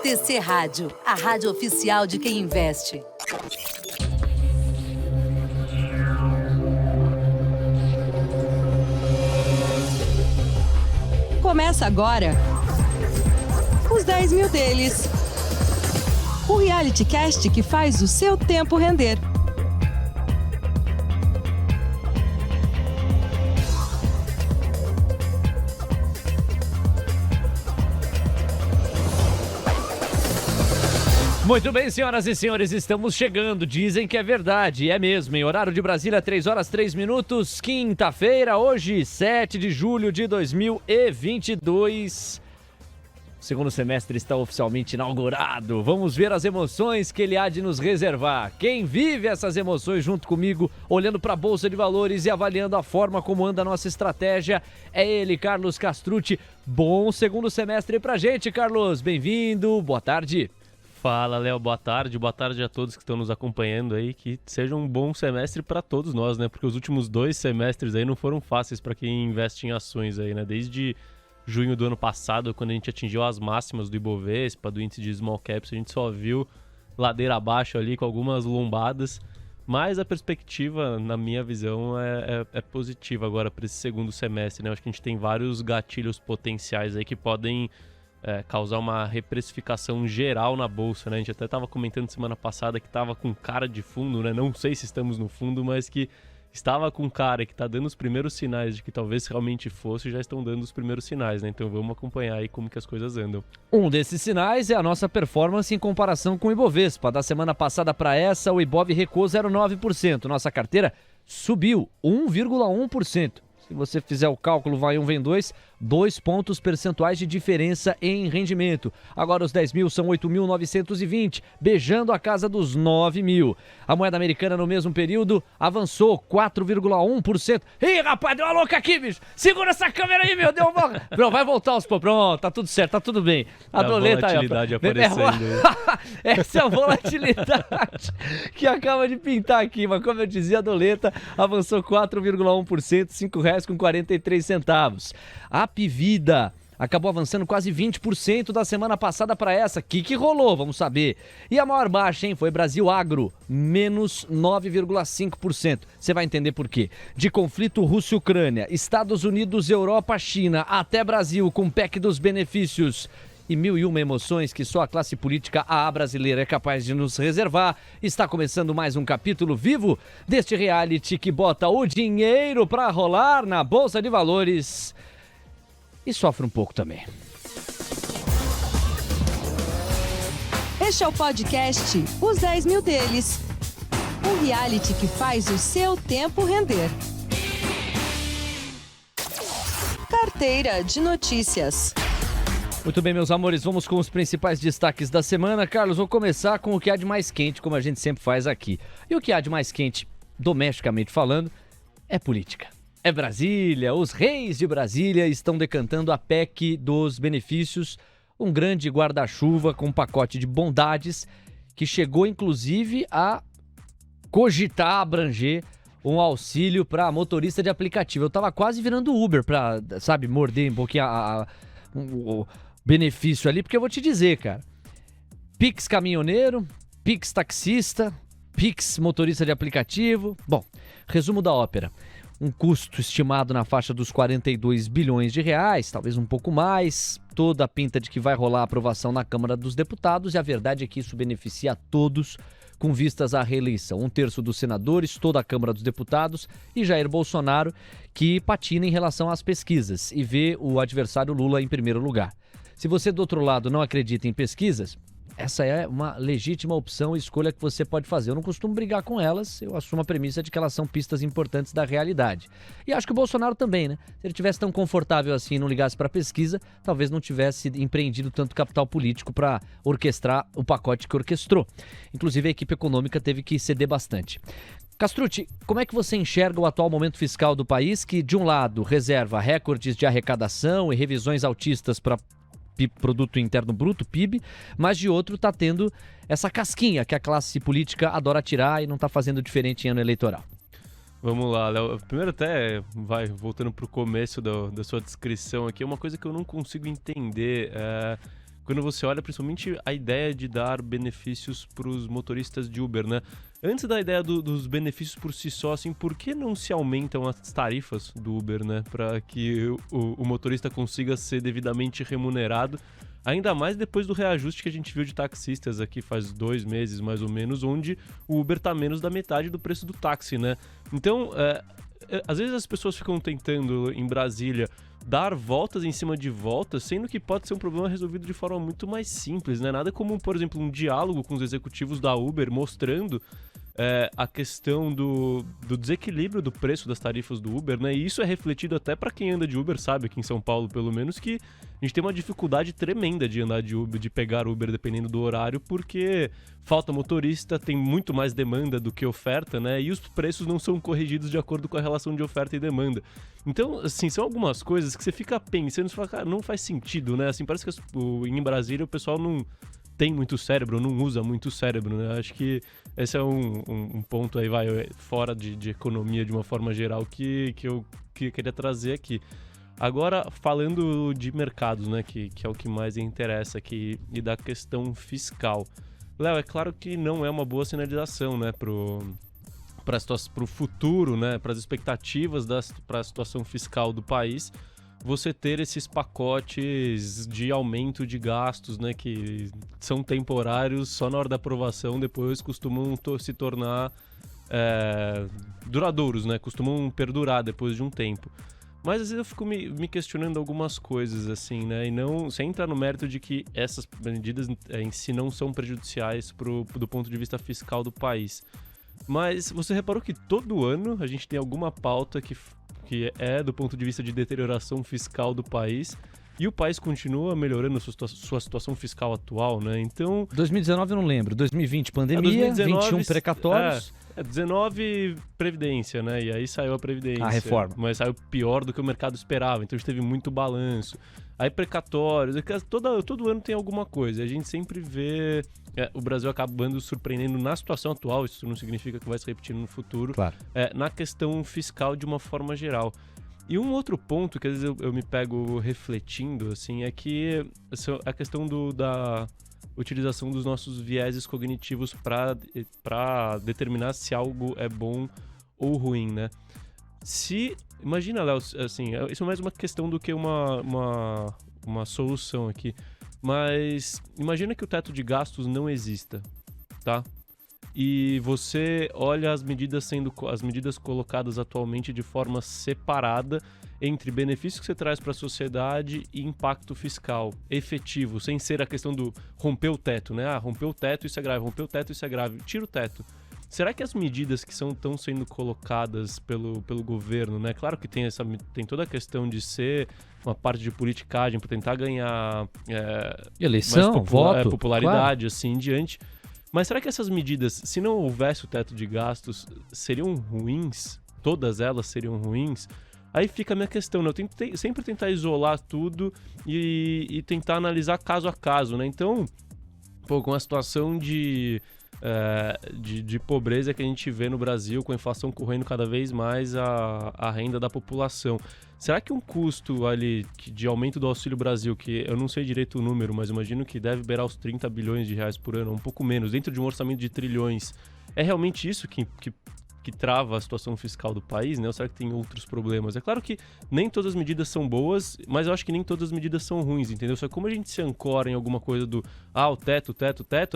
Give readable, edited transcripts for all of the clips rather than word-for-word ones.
TC Rádio, a rádio oficial de quem investe. Começa agora os 10 mil deles. O reality cast que faz o seu tempo render. Muito bem, senhoras e senhores, estamos chegando. Dizem que é verdade, é mesmo. Em horário de Brasília, 3 horas 3 minutos, quinta-feira, hoje, 7 de julho de 2022. O segundo semestre está oficialmente inaugurado. Vamos ver as emoções que ele há de nos reservar. Quem vive essas emoções junto comigo, olhando para a Bolsa de Valores e avaliando a forma como anda a nossa estratégia, é ele, Carlos Castrucci. Bom segundo semestre pra gente, Carlos. Bem-vindo, boa tarde. Fala, Léo, boa tarde a todos que estão nos acompanhando aí, que seja um bom semestre para todos nós, né? Porque os últimos 2 semestres aí não foram fáceis para quem investe em ações aí, né? Desde junho do ano passado, quando a gente atingiu as máximas do Ibovespa, do índice de Small Caps, a gente só viu ladeira abaixo ali com algumas lombadas, mas a perspectiva, na minha visão, é positiva agora para esse segundo semestre, né? Acho que a gente tem vários gatilhos potenciais aí que podem causar uma reprecificação geral na bolsa, né? A gente até estava comentando semana passada que estava com cara de fundo, né? Não sei se estamos no fundo, mas que estava com cara que está dando os primeiros sinais de que talvez realmente fosse, já estão dando os primeiros sinais, né? Então vamos acompanhar aí como que as coisas andam. Um desses sinais é a nossa performance em comparação com o Ibovespa. Da semana passada para essa, o Ibov recuou 0,9%. Nossa carteira subiu 1,1%. Se você fizer o cálculo, vai um, vem 2 pontos percentuais de diferença em rendimento. Agora os 10 mil são 8.920, beijando a casa dos 9 mil. A moeda americana no mesmo período avançou 4,1%. Ih, rapaz, deu uma louca aqui, bicho. Segura essa câmera aí, meu. Deu uma... Pronto, vai voltar aos... Pronto, tá tudo certo, tá tudo bem. A doleta aí. Volatilidade aparecendo. Essa é a volatilidade que acaba de pintar aqui. Mas como eu dizia, a doleta avançou 4,1%, R$5,43. A Pivida acabou avançando quase 20% da semana passada para essa. O que rolou? Vamos saber. E a maior baixa, hein? Foi Brasil Agro, menos 9,5%. Você vai entender por quê. De conflito Rússia-Ucrânia, Estados Unidos, Europa, China, até Brasil, com PEC dos benefícios e 1001 emoções que só a classe política A brasileira é capaz de nos reservar. Está começando mais um capítulo vivo deste reality que bota o dinheiro para rolar na Bolsa de Valores e sofre um pouco também. Este é o podcast Os 10 Mil Deles. Um reality que faz o seu tempo render. Carteira de notícias. Muito bem, meus amores, vamos com os principais destaques da semana. Carlos, vou começar com o que há de mais quente, como a gente sempre faz aqui. E o que há de mais quente, domesticamente falando, é política. É Brasília, os reis de Brasília estão decantando a PEC dos benefícios, um grande guarda-chuva com um pacote de bondades que chegou inclusive a cogitar, abranger um auxílio para motorista de aplicativo. Eu tava quase virando Uber para, sabe, morder um pouquinho o benefício ali, porque eu vou te dizer, cara, Pix caminhoneiro, Pix taxista, Pix motorista de aplicativo. Bom, resumo da ópera. Um custo estimado na faixa dos 42 bilhões de reais, talvez um pouco mais, toda a pinta de que vai rolar a aprovação na Câmara dos Deputados, e a verdade é que isso beneficia a todos com vistas à reeleição. 1/3 dos senadores, toda a Câmara dos Deputados e Jair Bolsonaro, que patina em relação às pesquisas e vê o adversário Lula em primeiro lugar. Se você do outro lado não acredita em pesquisas, essa é uma legítima opção e escolha que você pode fazer. Eu não costumo brigar com elas, eu assumo a premissa de que elas são pistas importantes da realidade. E acho que o Bolsonaro também, né? Se ele tivesse tão confortável assim e não ligasse para pesquisa, talvez não tivesse empreendido tanto capital político para orquestrar o pacote que orquestrou. Inclusive a equipe econômica teve que ceder bastante. Castrucci, como é que você enxerga o atual momento fiscal do país que, de um lado, reserva recordes de arrecadação e revisões altistas para Produto Interno Bruto, PIB, mas de outro está tendo essa casquinha que a classe política adora tirar e não está fazendo diferente em ano eleitoral? Vamos lá, Léo. Primeiro até, voltando para o começo da sua descrição aqui, uma coisa que eu não consigo entender com quando você olha principalmente a ideia de dar benefícios para os motoristas de Uber, né? Antes da ideia dos benefícios por si só, assim, por que não se aumentam as tarifas do Uber, né? Para que o motorista consiga ser devidamente remunerado, ainda mais depois do reajuste que a gente viu de taxistas aqui faz 2 meses, mais ou menos, onde o Uber tá menos da metade do preço do táxi, né? Então, às vezes as pessoas ficam tentando, em Brasília, dar voltas em cima de voltas, sendo que pode ser um problema resolvido de forma muito mais simples, né? Nada como, por exemplo, um diálogo com os executivos da Uber mostrando a questão do desequilíbrio do preço das tarifas do Uber, né? E isso é refletido até para quem anda de Uber, sabe, aqui em São Paulo, pelo menos, que a gente tem uma dificuldade tremenda de andar de Uber, de pegar Uber dependendo do horário, porque falta motorista, tem muito mais demanda do que oferta, né? E os preços não são corrigidos de acordo com a relação de oferta e demanda. Então, assim, são algumas coisas que você fica pensando e fala, cara, não faz sentido, né? Assim, parece que em Brasília o pessoal não tem muito cérebro, não usa muito cérebro, né? Acho que esse é um ponto aí, fora de economia de uma forma geral que eu queria trazer aqui. Agora, falando de mercados, né, que é o que mais interessa aqui, e da questão fiscal. Léo, é claro que não é uma boa sinalização, né, pro futuro, né, para as expectativas para a situação fiscal do país, você ter esses pacotes de aumento de gastos, né, que são temporários, só na hora da aprovação, depois costumam se tornar duradouros, né, costumam perdurar depois de um tempo. Mas às vezes eu fico me questionando algumas coisas, assim, né, e não, sem entrar no mérito de que essas medidas em si não são prejudiciais do ponto de vista fiscal do país. Mas você reparou que todo ano a gente tem alguma pauta que é do ponto de vista de deterioração fiscal do país, e o país continua melhorando sua situação fiscal atual, né? Então... 2019 eu não lembro, 2020 pandemia, 2019, 21 precatórios... 19 Previdência, né? E aí saiu a Previdência. A reforma. Mas saiu pior do que o mercado esperava, então a gente teve muito balanço. Aí precatórios, todo ano tem alguma coisa. A gente sempre vê o Brasil acabando surpreendendo na situação atual, isso não significa que vai se repetir no futuro, claro. Na questão fiscal de uma forma geral. E um outro ponto que às vezes eu me pego refletindo, assim, é que a questão da utilização dos nossos vieses cognitivos para determinar se algo é bom ou ruim, né? Imagina, Léo, assim, isso é mais uma questão do que uma solução aqui, mas imagina que o teto de gastos não exista, tá? E você olha as medidas colocadas atualmente de forma separada entre benefícios que você traz para a sociedade e impacto fiscal efetivo, sem ser a questão do romper o teto, né? Romper o teto, isso é grave, romper o teto, isso é grave. Tira o teto. Será que as medidas que estão sendo colocadas pelo governo, né? Claro que tem toda a questão de ser uma parte de politicagem para tentar ganhar eleição, mais voto, popularidade, claro. assim em diante. Mas será que essas medidas, se não houvesse o teto de gastos, seriam ruins? Todas elas seriam ruins? Aí fica a minha questão, né? Eu tentei sempre tentar isolar tudo e tentar analisar caso a caso, né? Então, com a situação de pobreza que a gente vê no Brasil, com a inflação correndo cada vez mais a renda da população, será que um custo ali de aumento do Auxílio Brasil, que eu não sei direito o número, mas imagino que deve beirar os 30 bilhões de reais por ano, um pouco menos, dentro de um orçamento de trilhões, é realmente isso que trava a situação fiscal do país, né? Ou será que tem outros problemas? É claro que nem todas as medidas são boas, mas eu acho que nem todas as medidas são ruins, entendeu? Só que como a gente se ancora em alguma coisa do o teto,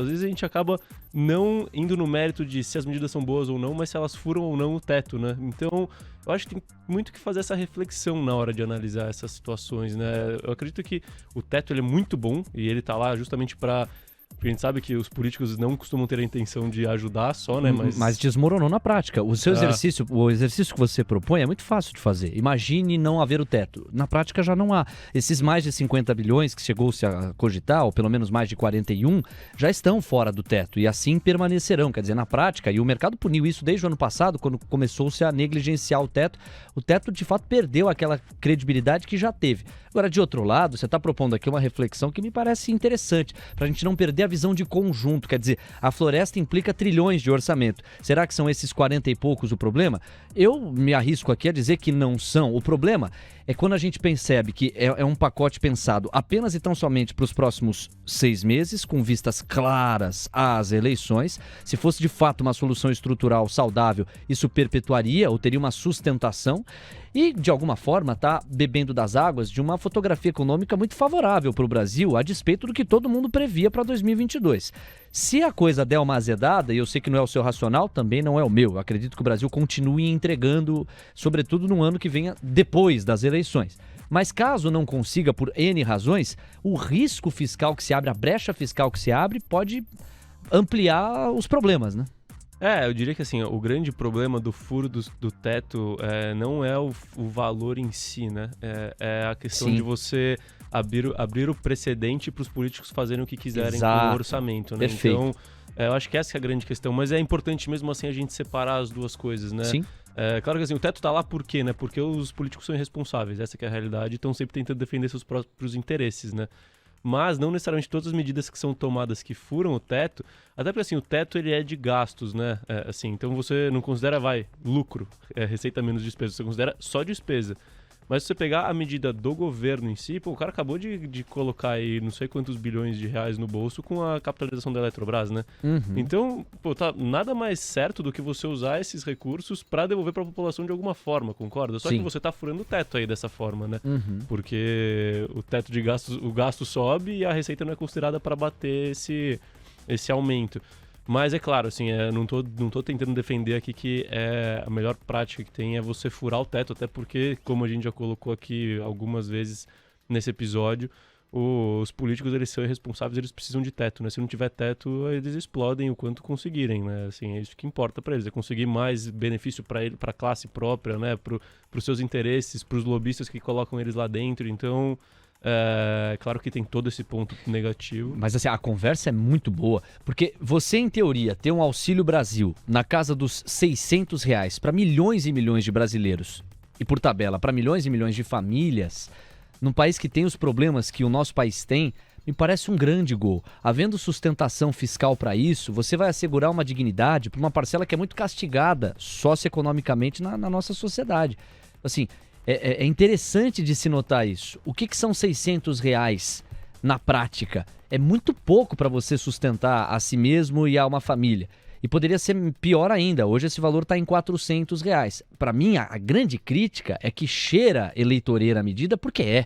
às vezes a gente acaba não indo no mérito de se as medidas são boas ou não, mas se elas furam ou não o teto, né? Então, eu acho que tem muito que fazer essa reflexão na hora de analisar essas situações, né? Eu acredito que o teto ele é muito bom e ele tá lá justamente porque a gente sabe que os políticos não costumam ter a intenção de ajudar só, né? Mas desmoronou na prática. O seu exercício que você propõe é muito fácil de fazer. Imagine não haver o teto. Na prática já não há. Esses mais de 50 bilhões que chegou-se a cogitar, ou pelo menos mais de 41, já estão fora do teto e assim permanecerão. Quer dizer, na prática, e o mercado puniu isso desde o ano passado, quando começou-se a negligenciar o teto de fato perdeu aquela credibilidade que já teve. Agora, de outro lado, você está propondo aqui uma reflexão que me parece interessante, para a gente não perder a visão de conjunto. Quer dizer, a floresta implica trilhões de orçamento. Será que são esses 40 e poucos o problema? Eu me arrisco aqui a dizer que não são. O problema é quando a gente percebe que é um pacote pensado apenas e tão somente para os próximos 6 meses, com vistas claras às eleições. Se fosse de fato uma solução estrutural saudável, isso perpetuaria ou teria uma sustentação e, de alguma forma, está bebendo das águas de uma fotografia econômica muito favorável para o Brasil, a despeito do que todo mundo previa para 2022. Se a coisa der uma azedada, e eu sei que não é o seu racional, também não é o meu, eu acredito que o Brasil continue entregando, sobretudo no ano que venha depois das eleições. Mas caso não consiga, por N razões, o risco fiscal que se abre, a brecha fiscal que se abre, pode ampliar os problemas, né? Eu diria que assim, o grande problema do furo do teto não é o valor em si, né? É a questão de você abrir o precedente para os políticos fazerem o que quiserem com o orçamento, né? Perfeito. Então, eu acho que essa é a grande questão, mas é importante mesmo assim a gente separar as duas coisas, né? Sim. Claro que assim, o teto tá lá por quê, né? Porque os políticos são irresponsáveis, essa que é a realidade, e estão sempre tentando defender seus próprios interesses, né? Mas não necessariamente todas as medidas que são tomadas que furam o teto, até porque assim, o teto ele é de gastos, né? Então você não considera, lucro, receita menos despesa, você considera só despesa. Mas se você pegar a medida do governo em si, o cara acabou de colocar aí não sei quantos bilhões de reais no bolso com a capitalização da Eletrobras, né? Uhum. Então, tá nada mais certo do que você usar esses recursos para devolver para a população de alguma forma, concorda? Só Sim. que você tá furando o teto aí dessa forma, né? Uhum. Porque o teto de gastos, o gasto sobe e a receita não é considerada para bater esse aumento. Mas é claro, assim, não tô tentando defender aqui que a melhor prática que tem é você furar o teto, até porque, como a gente já colocou aqui algumas vezes nesse episódio, os políticos, eles são irresponsáveis, eles precisam de teto, né? Se não tiver teto, eles explodem o quanto conseguirem, né? Assim, é isso que importa para eles, é conseguir mais benefício para ele, para a classe própria, né? Para os seus interesses, para os lobistas que colocam eles lá dentro, então... claro que tem todo esse ponto negativo. Mas assim, a conversa é muito boa, porque você, em teoria, ter um Auxílio Brasil na casa dos R$600 para milhões e milhões de brasileiros, e por tabela, para milhões e milhões de famílias, num país que tem os problemas que o nosso país tem, me parece um grande gol. Havendo sustentação fiscal para isso, você vai assegurar uma dignidade para uma parcela que é muito castigada socioeconomicamente na nossa sociedade. Assim, é interessante de se notar isso. O que são R$600 na prática? É muito pouco para você sustentar a si mesmo e a uma família. E poderia ser pior ainda. Hoje esse valor está em R$400. Para mim, a grande crítica é que cheira eleitoreira a medida porque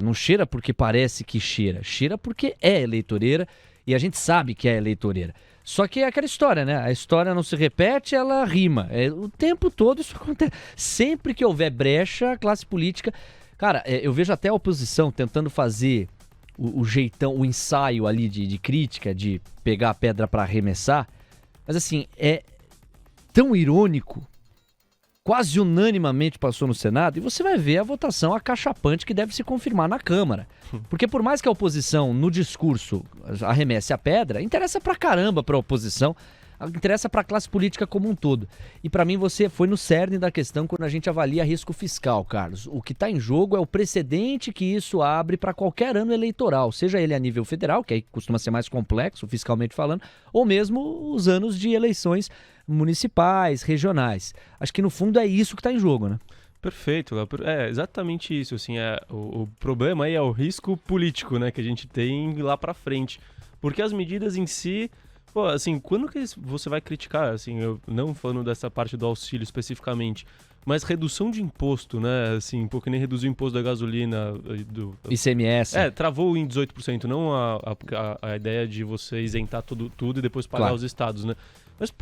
não cheira porque parece que cheira. Cheira porque é eleitoreira e a gente sabe que é eleitoreira. Só que é aquela história, né? A história não se repete, ela rima. O tempo todo isso acontece. Sempre que houver brecha, a classe política... Cara, eu vejo até a oposição tentando fazer o jeitão, o ensaio ali de crítica, de pegar a pedra para arremessar. Mas assim, é tão irônico, quase unanimamente passou no Senado, e você vai ver a votação acachapante que deve se confirmar na Câmara. Porque por mais que a oposição, no discurso, arremesse a pedra, interessa pra caramba pra oposição, interessa pra classe política como um todo. E pra mim você foi no cerne da questão quando a gente avalia risco fiscal, Carlos. O que tá em jogo é o precedente que isso abre pra qualquer ano eleitoral, seja ele a nível federal, que aí costuma ser mais complexo, fiscalmente falando, ou mesmo os anos de eleições municipais, regionais. Acho que no fundo é isso que tá em jogo, né? Perfeito, é exatamente isso, assim, o problema aí é o risco político, né, que a gente tem lá pra frente, porque as medidas em si, assim, quando que você vai criticar, assim, eu não falando dessa parte do auxílio especificamente, mas redução de imposto, né, assim, porque nem reduzir o imposto da gasolina, do ICMS. Travou em 18%, não a ideia de você isentar tudo e depois pagar Claro. os estados, né. Mas,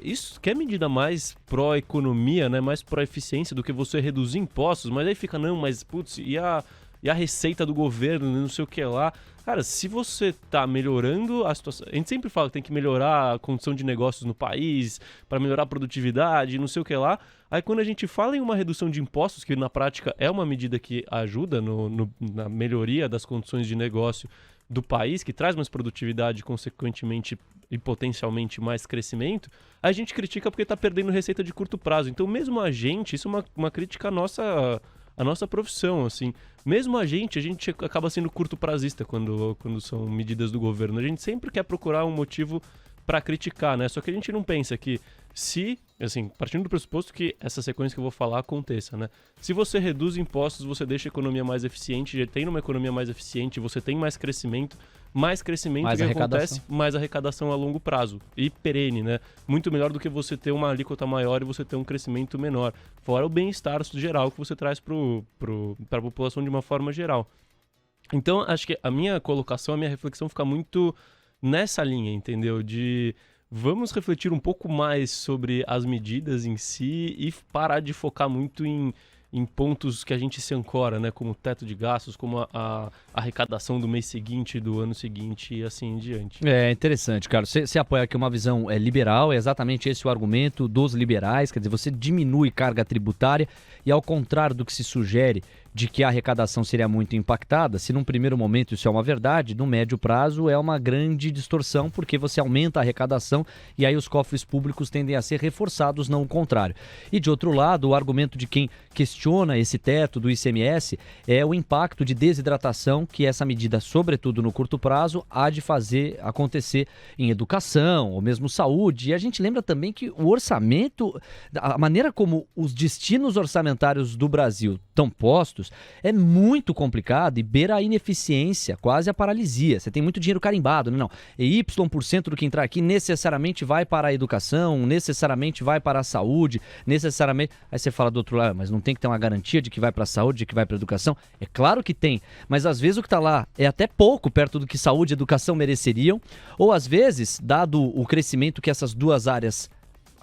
isso quer medida mais pró-economia, né? Mais pró-eficiência do que você reduzir impostos. Mas aí fica, não, mas, putz, e a receita do governo, não sei o que lá. Cara, se você tá melhorando a situação... A gente sempre fala que tem que melhorar a condição de negócios no país, para melhorar a produtividade, não sei o que lá. Aí quando a gente fala em uma redução de impostos, que na prática é uma medida que ajuda na melhoria das condições de negócio do país, que traz mais produtividade, consequentemente e potencialmente mais crescimento, a gente critica porque está perdendo receita de curto prazo. Então mesmo a gente, isso é uma crítica nossa a nossa profissão, assim. Mesmo a gente acaba sendo curto prazista quando são medidas do governo. A gente sempre quer procurar um motivo para criticar, né? Só que a gente não pensa que se, assim, partindo do pressuposto que essa sequência que eu vou falar aconteça, né? Se você reduz impostos, você deixa a economia mais eficiente, já tem uma economia mais eficiente, você tem mais crescimento mais que acontece, mais arrecadação a longo prazo e perene, né? Muito melhor do que você ter uma alíquota maior e você ter um crescimento menor. Fora o bem-estar geral que você traz para a população de uma forma geral. Então, acho que a minha colocação, a minha reflexão fica muito nessa linha, entendeu? De vamos refletir um pouco mais sobre as medidas em si e parar de focar muito em pontos que a gente se ancora, né? Como o teto de gastos, como a arrecadação do mês seguinte, do ano seguinte e assim em diante. É interessante, cara. Você apoia aqui uma visão liberal, é exatamente esse o argumento dos liberais, quer dizer, você diminui carga tributária e ao contrário do que se sugere de que a arrecadação seria muito impactada, se num primeiro momento isso é uma verdade, no médio prazo é uma grande distorção, porque você aumenta a arrecadação e aí os cofres públicos tendem a ser reforçados, não o contrário. E de outro lado, o argumento de quem questiona esse teto do ICMS é o impacto de desidratação que essa medida, sobretudo no curto prazo, há de fazer acontecer em educação ou mesmo saúde. E a gente lembra também que o orçamento, a maneira como os destinos orçamentários do Brasil estão postos, é muito complicado e beira a ineficiência, quase a paralisia. Você tem muito dinheiro carimbado, não. E Y% do que entrar aqui necessariamente vai para a educação, necessariamente vai para a saúde, necessariamente... Aí você fala do outro lado, mas não tem que ter uma garantia de que vai para a saúde, de que vai para a educação? É claro que tem, mas às vezes o que está lá é até pouco perto do que saúde e educação mereceriam, ou às vezes, dado o crescimento que essas duas áreas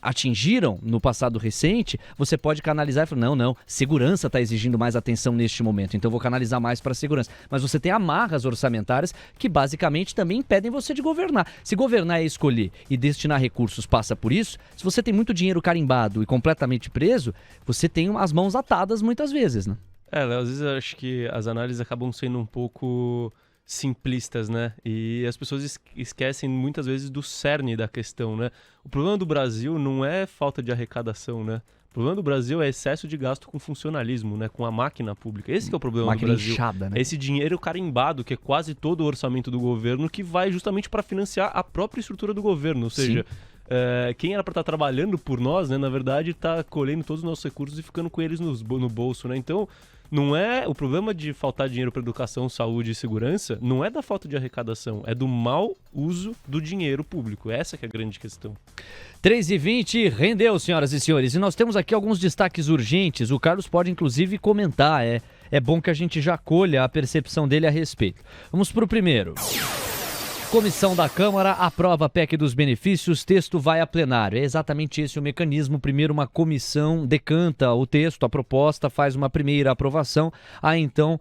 atingiram no passado recente, você pode canalizar e falar, não, segurança está exigindo mais atenção neste momento, então vou canalizar mais para a segurança. Mas você tem amarras orçamentárias que basicamente também impedem você de governar. Se governar é escolher e destinar recursos passa por isso, se você tem muito dinheiro carimbado e completamente preso, você tem as mãos atadas muitas vezes, né? Léo, às vezes eu acho que as análises acabam sendo um pouco simplistas, né? E as pessoas esquecem muitas vezes do cerne da questão, né? O problema do Brasil não é falta de arrecadação, né? O problema do Brasil é excesso de gasto com funcionalismo, né? Com a máquina pública. Esse que é o problema do Brasil. Inchada, né? Esse dinheiro carimbado, que é quase todo o orçamento do governo, que vai justamente para financiar a própria estrutura do governo. Ou seja, quem era para estar trabalhando por nós, né? Na verdade, está colhendo todos os nossos recursos e ficando com eles no bolso, né? Então, não é o problema de faltar dinheiro para educação, saúde e segurança, não é da falta de arrecadação, é do mau uso do dinheiro público. Essa que é a grande questão. 3h20, rendeu, senhoras e senhores. E nós temos aqui alguns destaques urgentes. O Carlos pode, inclusive, comentar. É bom que a gente já colha a percepção dele a respeito. Vamos para o primeiro. Comissão da Câmara aprova a PEC dos benefícios, texto vai a plenário. É exatamente esse o mecanismo. Primeiro uma comissão decanta o texto, a proposta, faz uma primeira aprovação. Aí então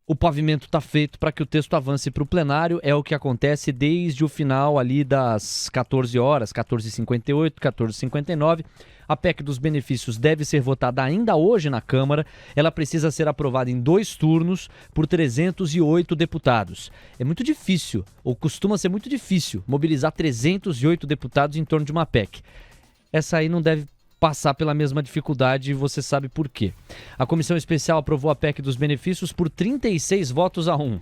o pavimento está feito para que o texto avance para o plenário. É o que acontece desde o final ali das 14 horas, 14h58, 14h59. A PEC dos benefícios deve ser votada ainda hoje na Câmara. Ela precisa ser aprovada em 2 turnos por 308 deputados. É muito difícil, ou costuma ser muito difícil, mobilizar 308 deputados em torno de uma PEC. Essa aí não deve passar pela mesma dificuldade e você sabe por quê. A Comissão Especial aprovou a PEC dos benefícios por 36 votos a 1.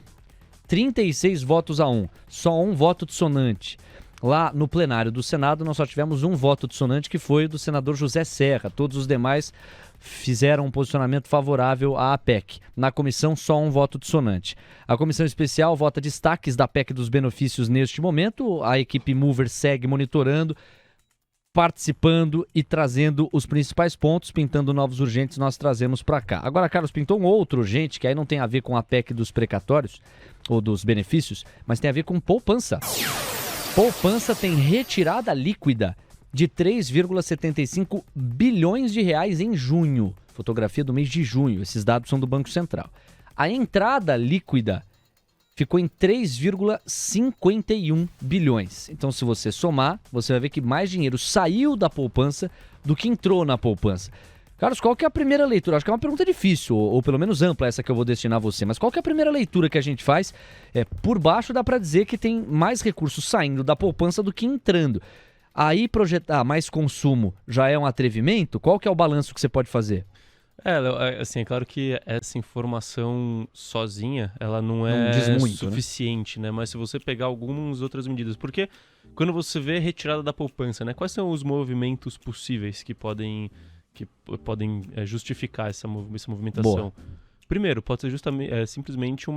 36 votos a 1. Só um voto dissonante. Lá no plenário do Senado, nós só tivemos um voto dissonante, que foi o do senador José Serra. Todos os demais fizeram um posicionamento favorável à PEC. Na comissão, só um voto dissonante. A comissão especial vota destaques da PEC dos benefícios neste momento. A equipe Mover segue monitorando, participando e trazendo os principais pontos, pintando novos urgentes, nós trazemos para cá. Agora, Carlos, pintou um outro urgente, que aí não tem a ver com a PEC dos precatórios, ou dos benefícios, mas tem a ver com poupança. Poupança tem retirada líquida de 3,75 bilhões de reais em junho. Fotografia do mês de junho, esses dados são do Banco Central. A entrada líquida ficou em 3,51 bilhões. Então, se você somar, você vai ver que mais dinheiro saiu da poupança do que entrou na poupança. Carlos, qual que é a primeira leitura? Acho que é uma pergunta difícil, ou pelo menos ampla essa que eu vou destinar a você, mas qual que é a primeira leitura que a gente faz? Por baixo dá para dizer que tem mais recursos saindo da poupança do que entrando. Aí projetar mais consumo já é um atrevimento? Qual que é o balanço que você pode fazer? Assim, é claro que essa informação sozinha, ela não diz é muito, suficiente, né? Mas se você pegar algumas outras medidas, porque quando você vê retirada da poupança, né? Quais são os movimentos possíveis que podem justificar essa movimentação? Boa. Primeiro, pode ser simplesmente um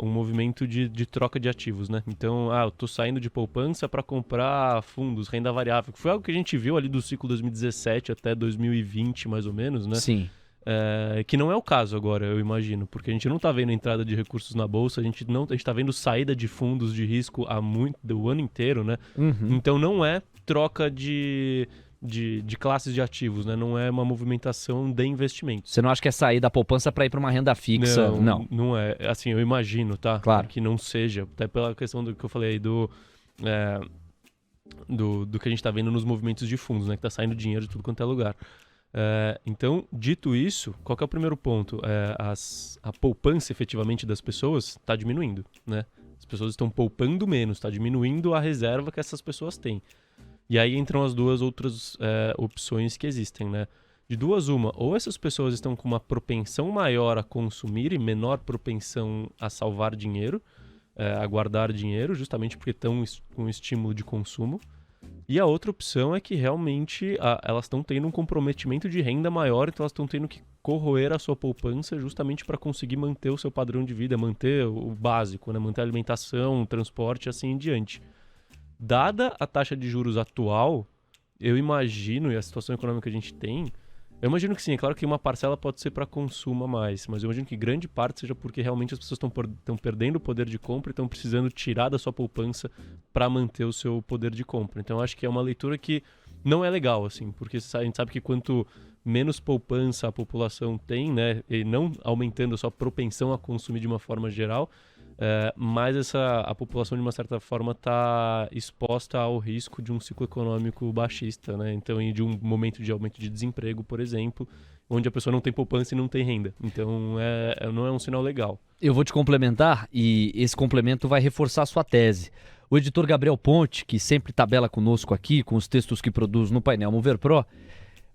movimento de troca de ativos, né? Então, eu tô saindo de poupança para comprar fundos, renda variável, que foi algo que a gente viu ali do ciclo 2017 até 2020, mais ou menos, né? Sim. Que não é o caso agora, eu imagino, porque a gente não tá vendo entrada de recursos na bolsa, a gente tá vendo saída de fundos de risco do ano inteiro, né? Uhum. Então não é troca de classes de ativos, né? Não é uma movimentação de investimentos. Você não acha que é sair da poupança para ir para uma renda fixa? Não é. Assim, eu imagino, tá? Claro. Que não seja, até pela questão do que eu falei aí do que a gente tá vendo nos movimentos de fundos, né? Que tá saindo dinheiro de tudo quanto é lugar. Então, dito isso, qual que é o primeiro ponto? A poupança, efetivamente, das pessoas está diminuindo, né? As pessoas estão poupando menos, está diminuindo a reserva que essas pessoas têm. E aí entram as duas outras opções que existem, né? De duas, uma, ou essas pessoas estão com uma propensão maior a consumir e menor propensão a salvar dinheiro, a guardar dinheiro, justamente porque estão com estímulo de consumo. E a outra opção é que realmente elas estão tendo um comprometimento de renda maior, então elas estão tendo que corroer a sua poupança justamente para conseguir manter o seu padrão de vida, manter o básico, né? Manter a alimentação, o transporte e assim em diante. Dada a taxa de juros atual, eu imagino, e a situação econômica que a gente tem, eu imagino que sim, é claro que uma parcela pode ser para consumo a mais, mas eu imagino que grande parte seja porque realmente as pessoas estão perdendo o poder de compra e estão precisando tirar da sua poupança para manter o seu poder de compra. Então eu acho que é uma leitura que não é legal, assim, porque a gente sabe que quanto menos poupança a população tem, né, e não aumentando a sua propensão a consumir de uma forma geral, mas a população, de uma certa forma, está exposta ao risco de um ciclo econômico baixista, né? Então, e de um momento de aumento de desemprego, por exemplo, onde a pessoa não tem poupança e não tem renda. Então, não é um sinal legal. Eu vou te complementar e esse complemento vai reforçar a sua tese. O editor Gabriel Ponte, que sempre tabela conosco aqui, com os textos que produz no painel Mover Pro,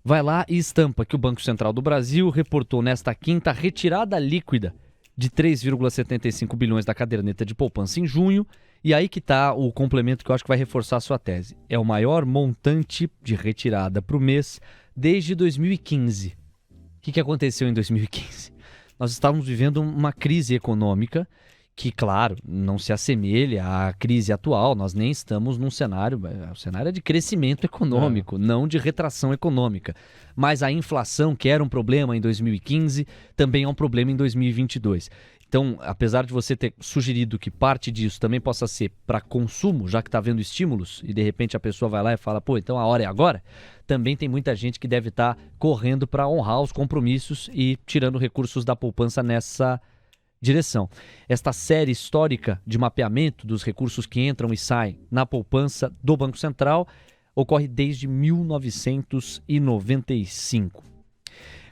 vai lá e estampa que o Banco Central do Brasil reportou nesta quinta a retirada líquida de 3,75 bilhões da caderneta de poupança em junho, e aí que está o complemento que eu acho que vai reforçar a sua tese. É o maior montante de retirada para o mês desde 2015. O que aconteceu em 2015? Nós estávamos vivendo uma crise econômica que, claro, não se assemelha à crise atual. Nós nem estamos num cenário... O cenário é de crescimento econômico, não de retração econômica. Mas a inflação, que era um problema em 2015, também é um problema em 2022. Então, apesar de você ter sugerido que parte disso também possa ser para consumo, já que está havendo estímulos, e de repente a pessoa vai lá e fala, então a hora é agora, também tem muita gente que deve estar correndo para honrar os compromissos e tirando recursos da poupança nessa direção. Esta série histórica de mapeamento dos recursos que entram e saem na poupança do Banco Central ocorre desde 1995.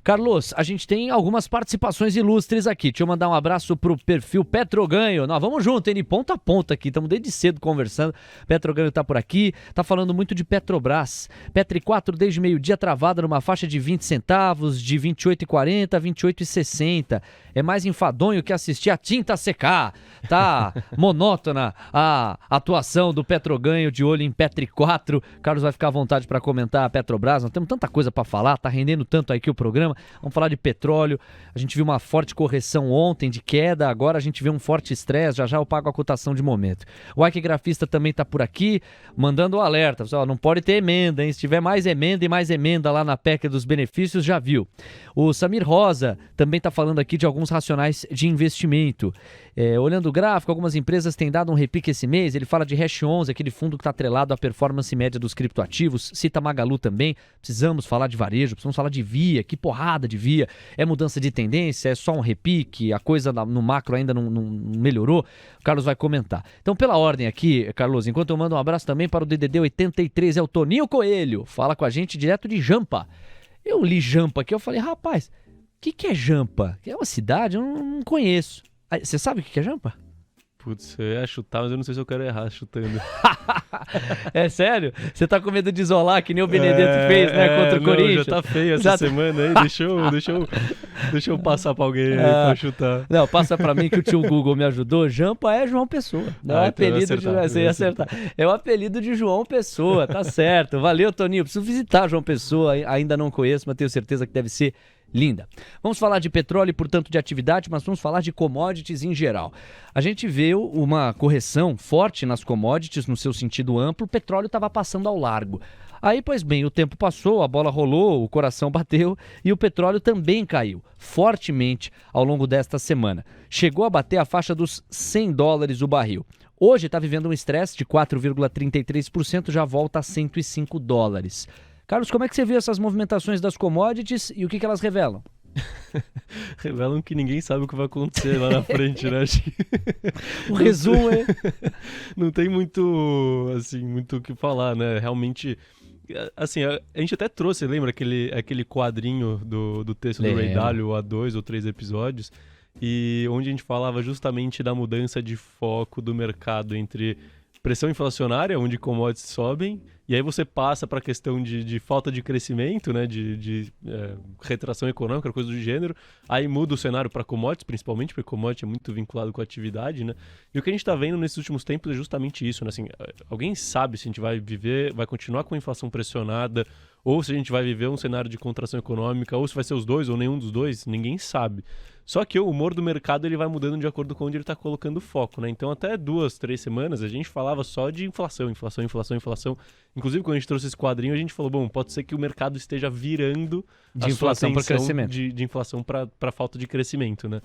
Carlos, a gente tem algumas participações ilustres aqui. Deixa eu mandar um abraço pro perfil Petroganho. Nós vamos junto, hein? De ponta a ponta aqui. Estamos desde cedo conversando. Petroganho tá por aqui. Tá falando muito de Petrobras. Petri 4 desde meio-dia travada numa faixa de 20 centavos, de 28,40 a 28,60. É mais enfadonho que assistir a tinta secar. Tá monótona a atuação do Petroganho, de olho em Petri 4. Carlos vai ficar à vontade para comentar a Petrobras. Nós temos tanta coisa para falar. Tá rendendo tanto aqui o programa. Vamos falar de petróleo. A gente viu uma forte correção ontem de queda, agora a gente vê um forte estresse, já eu pago a cotação de momento. O Ike Grafista também está por aqui, mandando o alerta. Pessoal, não pode ter emenda, hein? Se tiver mais emenda e mais emenda lá na PEC dos benefícios, já viu. O Samir Rosa também está falando aqui de alguns racionais de investimento. Olhando o gráfico, algumas empresas têm dado um repique esse mês. Ele fala de Hash 11, aquele fundo que está atrelado à performance média dos criptoativos. Cita Magalu também. Precisamos falar de varejo, precisamos falar de Via. Que porrada de Via. É mudança de tendência? É só um repique? A coisa no macro ainda não melhorou? O Carlos vai comentar. Então, pela ordem aqui, Carlos, enquanto eu mando um abraço também para o DDD 83, é o Toninho Coelho. Fala com a gente direto de Jampa. Eu li Jampa aqui, eu falei, rapaz, o que é Jampa? É uma cidade? Eu não conheço. Você sabe o que é Jampa? Putz, eu ia chutar, mas eu não sei se eu quero errar chutando. É sério? Você tá com medo de isolar, que nem o Benedetto fez, né, contra o Corinthians? Já tá feio essa semana aí, deixa eu passar pra alguém aí pra chutar. Não, passa pra mim que o tio Google me ajudou. Jampa é João Pessoa. Não é apelido de... Você ia acertar. É o apelido de João Pessoa, tá certo. Valeu, Toninho. Preciso visitar João Pessoa, ainda não conheço, mas tenho certeza que deve ser linda. Vamos falar de petróleo e, portanto, de atividade, mas vamos falar de commodities em geral. A gente viu uma correção forte nas commodities no seu sentido amplo, o petróleo estava passando ao largo. Aí, pois bem, o tempo passou, a bola rolou, o coração bateu e o petróleo também caiu fortemente ao longo desta semana. Chegou a bater a faixa dos $100 o barril. Hoje está vivendo um estresse de 4,33%, já volta a $105. Carlos, como é que você viu essas movimentações das commodities e o que elas revelam? Revelam que ninguém sabe o que vai acontecer lá na frente, né? O resumo é... Não tem muito, assim, muito o que falar, né? Realmente, assim, a gente até trouxe, lembra aquele quadrinho do texto do Ray Dalio há 2 ou 3 episódios, e onde a gente falava justamente da mudança de foco do mercado entre pressão inflacionária, onde commodities sobem, e aí você passa para a questão de falta de crescimento, né, de retração econômica, coisa do gênero, aí muda o cenário para commodities, principalmente, porque commodity é muito vinculado com a atividade, né, e o que a gente está vendo nesses últimos tempos é justamente isso, né, assim, alguém sabe se a gente vai continuar com a inflação pressionada, ou se a gente vai viver um cenário de contração econômica, ou se vai ser os dois, ou nenhum dos dois, ninguém sabe. Só que o humor do mercado ele vai mudando de acordo com onde ele está colocando o foco, né? Então, até 2, 3 semanas, a gente falava só de inflação. Inclusive, quando a gente trouxe esse quadrinho, a gente falou, bom, pode ser que o mercado esteja virando de inflação para crescimento. De inflação para falta de crescimento, né?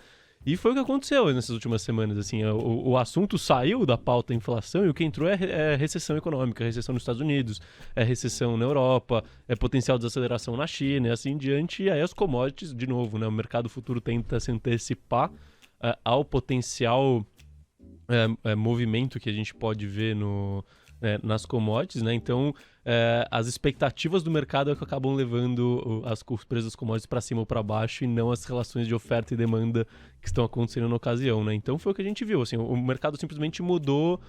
E foi o que aconteceu nessas últimas semanas, assim, o assunto saiu da pauta inflação e o que entrou é recessão econômica, recessão nos Estados Unidos, é recessão na Europa, é potencial desaceleração na China e assim em diante, e aí as commodities, de novo, né, o mercado futuro tenta se antecipar ao potencial movimento que a gente pode ver nas commodities, né, então as expectativas do mercado é que acabam levando os preços das commodities para cima ou para baixo e não as relações de oferta e demanda que estão acontecendo na ocasião, né? Então foi o que a gente viu, assim, o mercado simplesmente mudou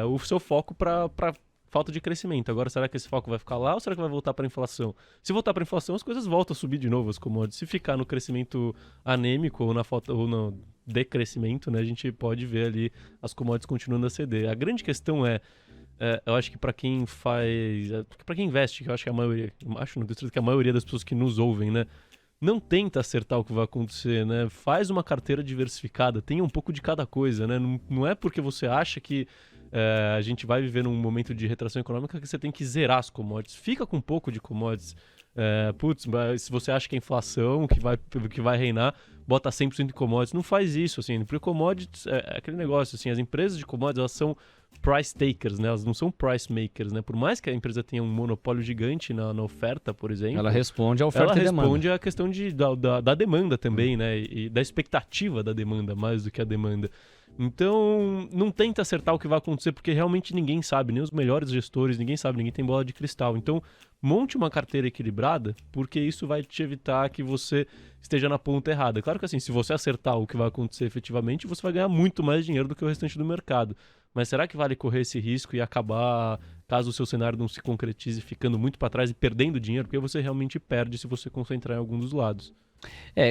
o seu foco para falta de crescimento. Agora, será que esse foco vai ficar lá ou será que vai voltar para a inflação? Se voltar para a inflação, as coisas voltam a subir de novo, as commodities. Se ficar no crescimento anêmico ou no decrescimento, né, a gente pode ver ali as commodities continuando a ceder. A grande questão eu acho que para quem investe, que eu acho que a maioria, não tenho certeza que a maioria das pessoas que nos ouvem, né, não tenta acertar o que vai acontecer, né, faz uma carteira diversificada, tenha um pouco de cada coisa, né, não é porque você acha que a gente vai viver num momento de retração econômica que você tem que zerar as commodities, fica com um pouco de commodities, se você acha que é inflação que vai reinar, bota 100% de commodities, não faz isso, assim, porque commodities é aquele negócio, assim, as empresas de commodities, elas são price takers, né? Elas não são price makers, né? Por mais que a empresa tenha um monopólio gigante na oferta, por exemplo... Ela responde à oferta e demanda. Ela responde à questão da demanda também, né? E da expectativa da demanda, mais do que a demanda. Então, não tenta acertar o que vai acontecer, porque realmente ninguém sabe, nem os melhores gestores, ninguém sabe, ninguém tem bola de cristal. Então, monte uma carteira equilibrada, porque isso vai te evitar que você esteja na ponta errada. Claro que assim, se você acertar o que vai acontecer efetivamente, você vai ganhar muito mais dinheiro do que o restante do mercado. Mas será que vale correr esse risco e acabar, caso o seu cenário não se concretize, ficando muito para trás e perdendo dinheiro? Porque você realmente perde se você concentrar em algum dos lados.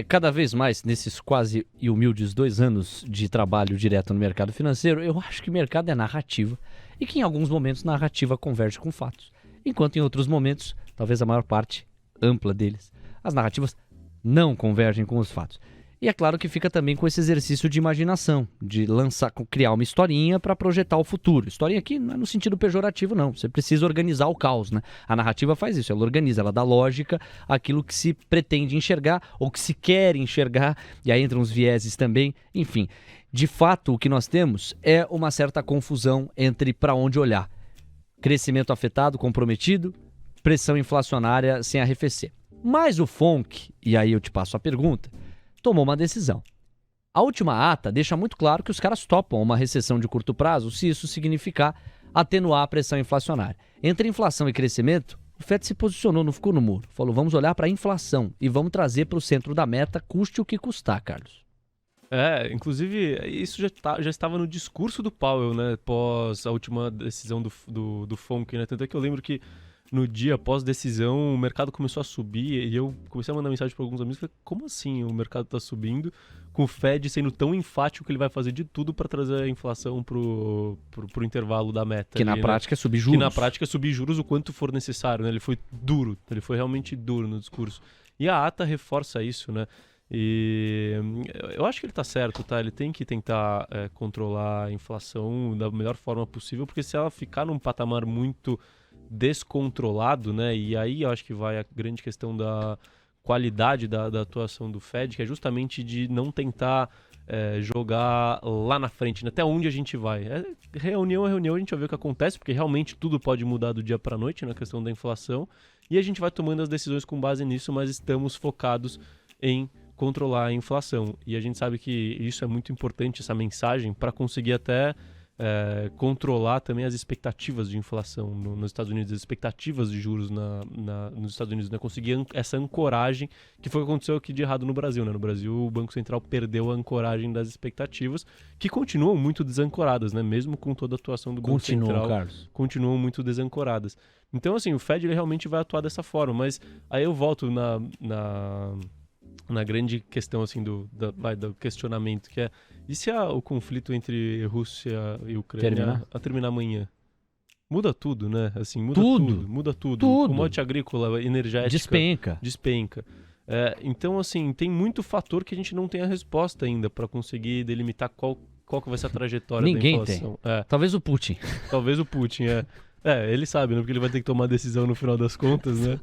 Cada vez mais, nesses quase e humildes 2 anos de trabalho direto no mercado financeiro, eu acho que o mercado é narrativa e que em alguns momentos narrativa converge com fatos. Enquanto em outros momentos, talvez a maior parte ampla deles, as narrativas não convergem com os fatos. E é claro que fica também com esse exercício de imaginação, de criar uma historinha para projetar o futuro. Historinha aqui não é no sentido pejorativo, não. Você precisa organizar o caos, né? A narrativa faz isso, ela organiza, ela dá lógica àquilo que se pretende enxergar ou que se quer enxergar, e aí entram os vieses também. Enfim, de fato, o que nós temos é uma certa confusão entre para onde olhar. Crescimento afetado, comprometido, pressão inflacionária sem arrefecer. Mas o FONC, e aí eu te passo a pergunta, tomou uma decisão. A última ata deixa muito claro que os caras topam uma recessão de curto prazo se isso significar atenuar a pressão inflacionária. Entre inflação e crescimento, o FED se posicionou, não ficou no muro. Falou, vamos olhar para a inflação e vamos trazer para o centro da meta, custe o que custar, Carlos. Inclusive, isso já estava no discurso do Powell, né? Após a última decisão do FONC, né? Tanto é que eu lembro que no dia após decisão o mercado começou a subir e eu comecei a mandar mensagem para alguns amigos e falei, como assim o mercado está subindo com o Fed sendo tão enfático que ele vai fazer de tudo para trazer a inflação pro intervalo da meta. Que na prática é subir juros. Que na prática é subir juros o quanto for necessário, né? Ele foi duro, ele foi realmente duro no discurso. E a ata reforça isso, né? E eu acho que ele tá certo, tá? Ele tem que tentar controlar a inflação da melhor forma possível, porque se ela ficar num patamar muito descontrolado, né? E aí eu acho que vai a grande questão da qualidade da atuação do Fed, que é justamente de não tentar jogar lá na frente, né? Até onde a gente vai. Reunião a reunião a gente vai ver o que acontece, porque realmente tudo pode mudar do dia para a noite na questão da inflação, e a gente vai tomando as decisões com base nisso, mas estamos focados em controlar a inflação. E a gente sabe que isso é muito importante, essa mensagem, para conseguir até controlar também as expectativas de inflação nos Estados Unidos, as expectativas de juros nos Estados Unidos, né? Conseguir essa ancoragem, que foi o que aconteceu aqui de errado no Brasil, né? No Brasil, o Banco Central perdeu a ancoragem das expectativas, que continuam muito desancoradas, né? Mesmo com toda a atuação do Banco Central, Carlos. Continuam muito desancoradas. Então, assim, o Fed ele realmente vai atuar dessa forma, mas aí eu volto na grande questão assim do questionamento, que é: e se o conflito entre Rússia e Ucrânia terminar amanhã? Muda tudo, né? Assim, muda tudo. Commodity agrícola, energética despenca. Então, assim, tem muito fator que a gente não tem a resposta ainda para conseguir delimitar qual que vai ser a trajetória da inflação. Tem. Talvez o Putin. Ele sabe, né? Porque ele vai ter que tomar a decisão no final das contas, né?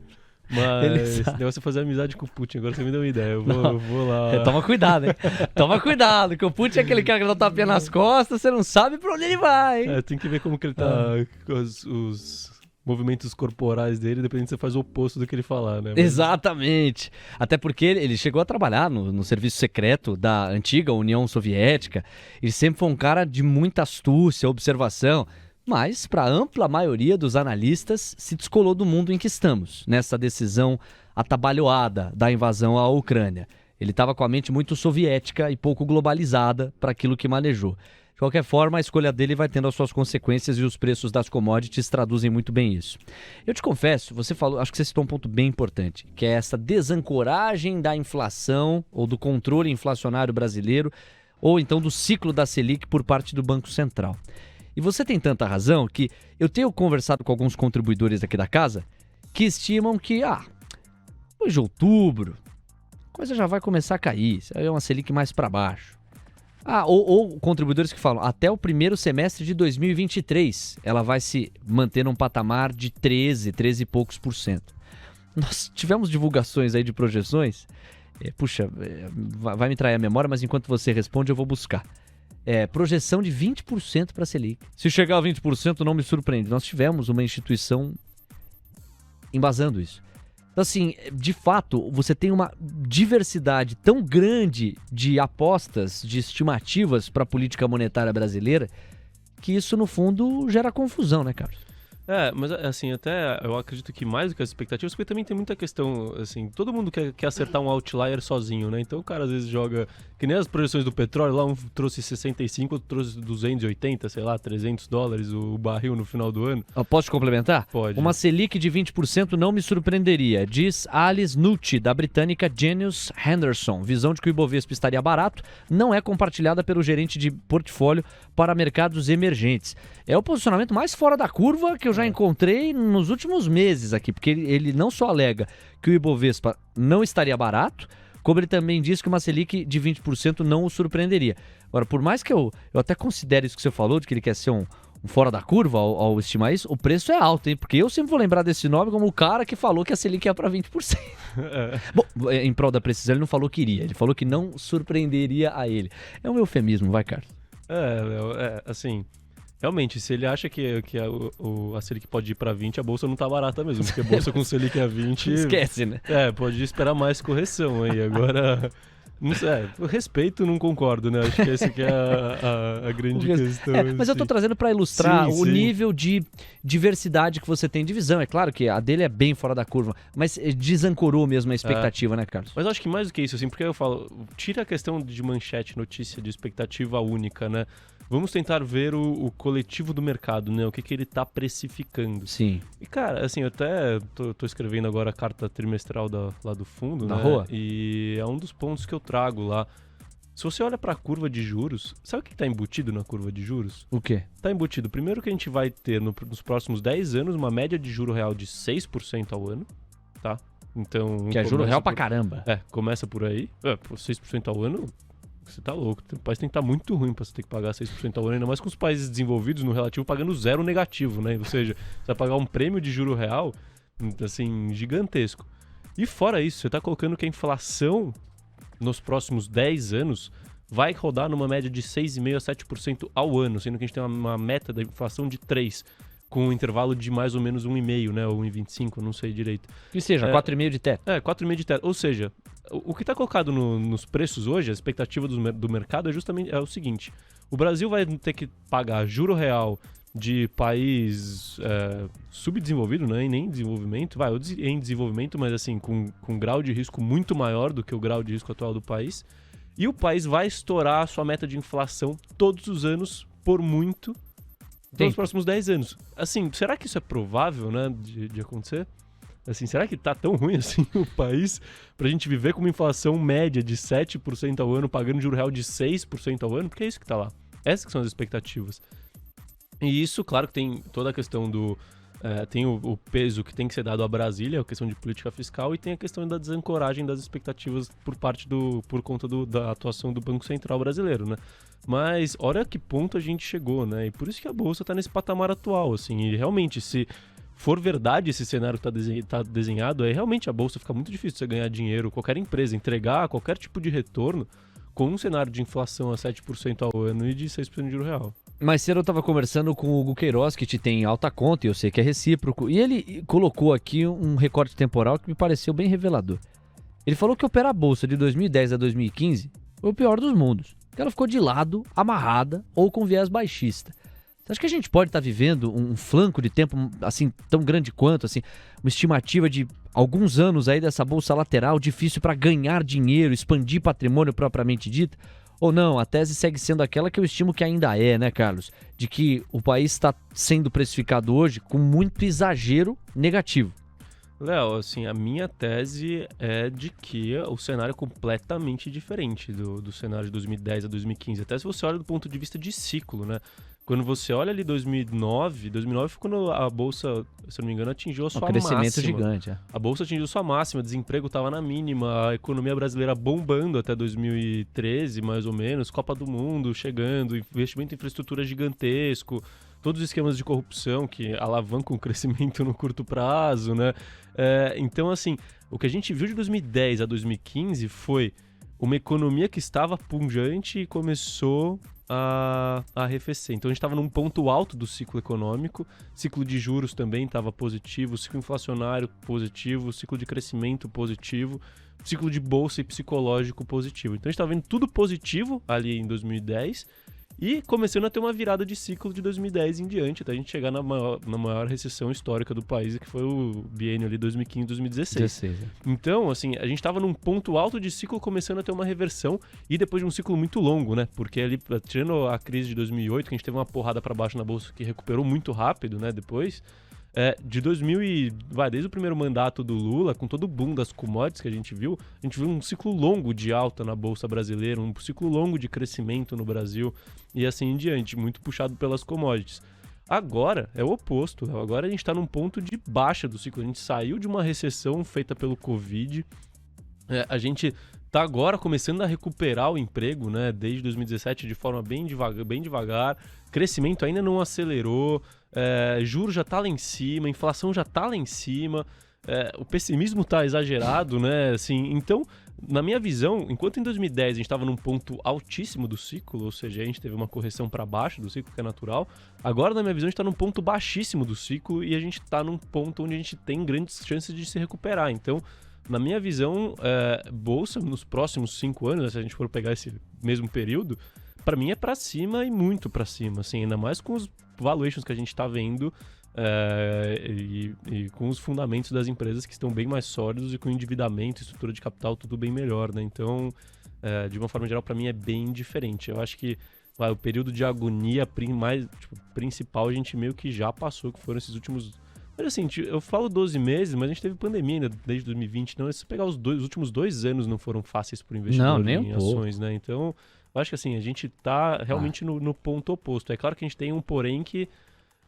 Mas esse negócio é fazer amizade com o Putin. Agora você me deu uma ideia. Eu vou lá. Toma cuidado, hein? Toma cuidado, que o Putin é aquele cara que dá tapinha nas costas, você não sabe pra onde ele vai, hein? Tem que ver como que ele tá com os movimentos corporais dele, dependendo se você faz o oposto do que ele falar, né? Exatamente. Até porque ele chegou a trabalhar no serviço secreto da antiga União Soviética. Ele sempre foi um cara de muita astúcia, observação. Mas, para a ampla maioria dos analistas, se descolou do mundo em que estamos, nessa decisão atabalhoada da invasão à Ucrânia. Ele estava com a mente muito soviética e pouco globalizada para aquilo que manejou. De qualquer forma, a escolha dele vai tendo as suas consequências e os preços das commodities traduzem muito bem isso. Eu te confesso, você falou, acho que você citou um ponto bem importante, que é essa desancoragem da inflação ou do controle inflacionário brasileiro, ou então do ciclo da Selic por parte do Banco Central. E você tem tanta razão que eu tenho conversado com alguns contribuidores aqui da casa que estimam que, depois de outubro, a coisa já vai começar a cair, isso aí é uma Selic mais para baixo. Ou contribuidores que falam, até o primeiro semestre de 2023, ela vai se manter num patamar de 13 e poucos %. Nós tivemos divulgações aí de projeções, vai me trair a memória, mas enquanto você responde eu vou buscar. Projeção de 20% para a Selic. Se chegar a 20% não me surpreende. Nós tivemos uma instituição embasando isso. Então, assim, de fato, você tem uma diversidade tão grande de apostas, de estimativas para a política monetária brasileira, que isso, no fundo, gera confusão, né, Carlos? Mas assim, até eu acredito que mais do que as expectativas, porque também tem muita questão, assim, todo mundo quer acertar um outlier sozinho, né? Então o cara às vezes joga, que nem as projeções do petróleo, lá um trouxe 65, outro trouxe 280, sei lá, $300 o barril no final do ano. Posso te complementar? Pode. Uma Selic de 20% não me surpreenderia, diz Alice Nucci, da britânica Janus Henderson. Visão de que o Ibovespa estaria barato não é compartilhada pelo gerente de portfólio para mercados emergentes. É o posicionamento mais fora da curva que eu já encontrei nos últimos meses aqui, porque ele não só alega que o Ibovespa não estaria barato, como ele também diz que uma Selic de 20% não o surpreenderia. Agora, por mais que eu até considere isso que você falou, de que ele quer ser um fora da curva ao estimar isso, o preço é alto, hein? Porque eu sempre vou lembrar desse nome como o cara que falou que a Selic ia para 20%. Bom, em prol da precisão, ele não falou que iria, ele falou que não surpreenderia a ele. É um eufemismo, vai, Carlos? Assim... Realmente, se ele acha que a Selic pode ir para 20, a bolsa não tá barata mesmo, porque a bolsa com Selic a 20... Esquece, né? Pode esperar mais correção aí. Agora, Não sei, respeito não concordo, né? Acho que essa que é a grande questão. Mas eu tô trazendo pra ilustrar o nível de diversidade que você tem de visão. É claro que a dele é bem fora da curva, mas desancorou mesmo a expectativa, né, Carlos? Mas eu acho que mais do que isso, assim, porque eu falo, tira a questão de manchete, notícia, de expectativa única, né? Vamos tentar ver o coletivo do mercado, né? O que ele tá precificando. Sim. E, cara, assim, eu até tô escrevendo agora a carta trimestral lá do fundo, Na né? rua? E é um dos pontos que eu trago lá. Se você olha pra curva de juros, sabe o que tá embutido na curva de juros? O quê? Tá embutido, primeiro que a gente vai ter nos próximos 10 anos uma média de juro real de 6% ao ano, tá? Então... Que é juro real pra caramba. Começa por aí. 6% ao ano... Você tá louco. O país tem que estar muito ruim pra você ter que pagar 6% ao ano, ainda mais com os países desenvolvidos no relativo pagando zero negativo, né? Ou seja, você vai pagar um prêmio de juro real, assim, gigantesco. E fora isso, você tá colocando que a inflação nos próximos 10 anos vai rodar numa média de 6,5% a 7% ao ano, sendo que a gente tem uma meta da inflação de 3%, com um intervalo de mais ou menos 1,5%, né? Ou 1,25%, eu não sei direito. Que seja, 4,5% de teto. 4,5% de teto. Ou seja, o que está colocado nos preços hoje, a expectativa do mercado é justamente o seguinte. O Brasil vai ter que pagar juro real de país subdesenvolvido, né? E nem em desenvolvimento, em desenvolvimento, mas assim, com grau de risco muito maior do que o grau de risco atual do país. E o país vai estourar a sua meta de inflação todos os anos, por muito, nos próximos 10 anos. Assim, será que isso é provável, né, de acontecer? Assim, será que tá tão ruim assim o país pra gente viver com uma inflação média de 7% ao ano, pagando juro real de 6% ao ano? Porque é isso que tá lá. Essas que são as expectativas. E isso, claro que tem toda a questão do... tem o peso que tem que ser dado a Brasília, a questão de política fiscal, e tem a questão da desancoragem das expectativas por conta da atuação do Banco Central brasileiro, né? Mas olha a que ponto a gente chegou, né? E por isso que a Bolsa tá nesse patamar atual, assim. E realmente, se for verdade esse cenário que tá desenhado, aí realmente a Bolsa fica muito difícil você ganhar dinheiro, qualquer empresa entregar qualquer tipo de retorno com um cenário de inflação a 7% ao ano e de 6% de juro real. Mais cedo eu estava conversando com o Hugo Queiroz, que te tem alta conta, e eu sei que é recíproco, e ele colocou aqui um recorte temporal que me pareceu bem revelador. Ele falou que operar a Bolsa de 2010 a 2015 foi o pior dos mundos, que ela ficou de lado, amarrada ou com viés baixista. Você acha que a gente pode estar vivendo um flanco de tempo assim tão grande quanto, assim, uma estimativa de alguns anos aí dessa bolsa lateral, difícil para ganhar dinheiro, expandir patrimônio propriamente dito? Ou não, a tese segue sendo aquela que eu estimo que ainda é, né, Carlos? De que o país está sendo precificado hoje com muito exagero negativo. Léo, assim, a minha tese é de que o cenário é completamente diferente do cenário de 2010 a 2015. Até se você olha do ponto de vista de ciclo, né? Quando você olha ali 2009 foi quando a Bolsa, se não me engano, atingiu a sua máxima. Um crescimento gigante, é. A Bolsa atingiu sua máxima, o desemprego estava na mínima, a economia brasileira bombando até 2013, mais ou menos, Copa do Mundo chegando, investimento em infraestrutura gigantesco, todos os esquemas de corrupção que alavancam o crescimento no curto prazo, né? Então, assim, o que a gente viu de 2010 a 2015 foi uma economia que estava pujante e começou a arrefecer. Então a gente estava num ponto alto do ciclo econômico, ciclo de juros também estava positivo, ciclo inflacionário positivo, ciclo de crescimento positivo, ciclo de bolsa e psicológico positivo. Então a gente estava vendo tudo positivo ali em 2010 e começando a ter uma virada de ciclo de 2010 em diante, até a gente chegar na maior recessão histórica do país, que foi o biênio ali 2015-2016. Então, assim, a gente estava num ponto alto de ciclo começando a ter uma reversão e depois de um ciclo muito longo, né? Porque ali, tirando a crise de 2008, que a gente teve uma porrada para baixo na bolsa que recuperou muito rápido, né? Depois, de 2000 desde o primeiro mandato do Lula, com todo o boom das commodities que a gente viu um ciclo longo de alta na bolsa brasileira, um ciclo longo de crescimento no Brasil e assim em diante, muito puxado pelas commodities. Agora é o oposto, agora a gente está num ponto de baixa do ciclo, a gente saiu de uma recessão feita pelo Covid, a gente está agora começando a recuperar o emprego, né, desde 2017 de forma bem devagar, crescimento ainda não acelerou, juros já tá lá em cima, inflação já tá lá em cima, o pessimismo tá exagerado, né? Assim, então, na minha visão, enquanto em 2010 a gente estava num ponto altíssimo do ciclo, ou seja, a gente teve uma correção para baixo do ciclo, que é natural, agora, na minha visão, a gente está num ponto baixíssimo do ciclo e a gente está num ponto onde a gente tem grandes chances de se recuperar. Então, Na minha visão, bolsa nos próximos 5 anos, né, se a gente for pegar esse mesmo período, para mim é para cima e muito para cima, assim, ainda mais com os valuations que a gente está vendo e com os fundamentos das empresas que estão bem mais sólidos e com endividamento, estrutura de capital, tudo bem melhor, né? Então, de uma forma geral, para mim é bem diferente. Eu acho que o período de agonia principal a gente meio que já passou, que foram esses últimos... Mas assim, eu falo 12 meses, mas a gente teve pandemia ainda desde 2020, então se pegar os últimos 2 anos não foram fáceis para o investidor em ações, né? Então, eu acho que assim, a gente tá realmente no ponto oposto. É claro que a gente tem um porém que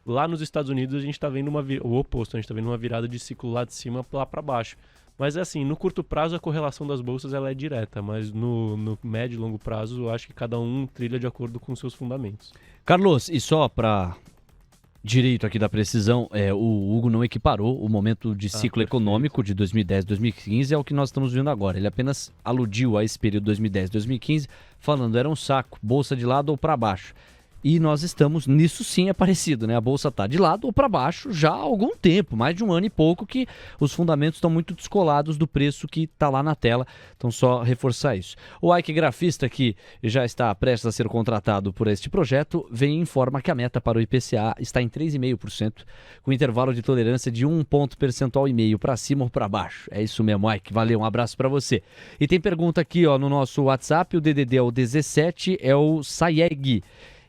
lá nos Estados Unidos a gente tá vendo o oposto, a gente tá vendo uma virada de ciclo lá de cima lá para baixo. Mas assim, no curto prazo a correlação das bolsas ela é direta, mas no médio e longo prazo eu acho que cada um trilha de acordo com seus fundamentos. Carlos, e só para direito aqui da precisão, o Hugo não equiparou o momento de ciclo econômico de 2010 2015 ao que nós estamos vendo agora. Ele apenas aludiu a esse período 2010 2015, falando era um saco, bolsa de lado ou para baixo. E nós estamos, nisso sim é parecido, né? A bolsa está de lado ou para baixo já há algum tempo, mais de 1 ano e pouco, que os fundamentos estão muito descolados do preço que está lá na tela. Então só reforçar isso. O Ike Grafista, que já está prestes a ser contratado por este projeto, vem e informa que a meta para o IPCA está em 3,5%, com intervalo de tolerância de 1 ponto percentual e meio para cima ou para baixo. É isso mesmo, Ike. Valeu, um abraço para você. E tem pergunta aqui no nosso WhatsApp, o DDD é o 17, é o Sayeg.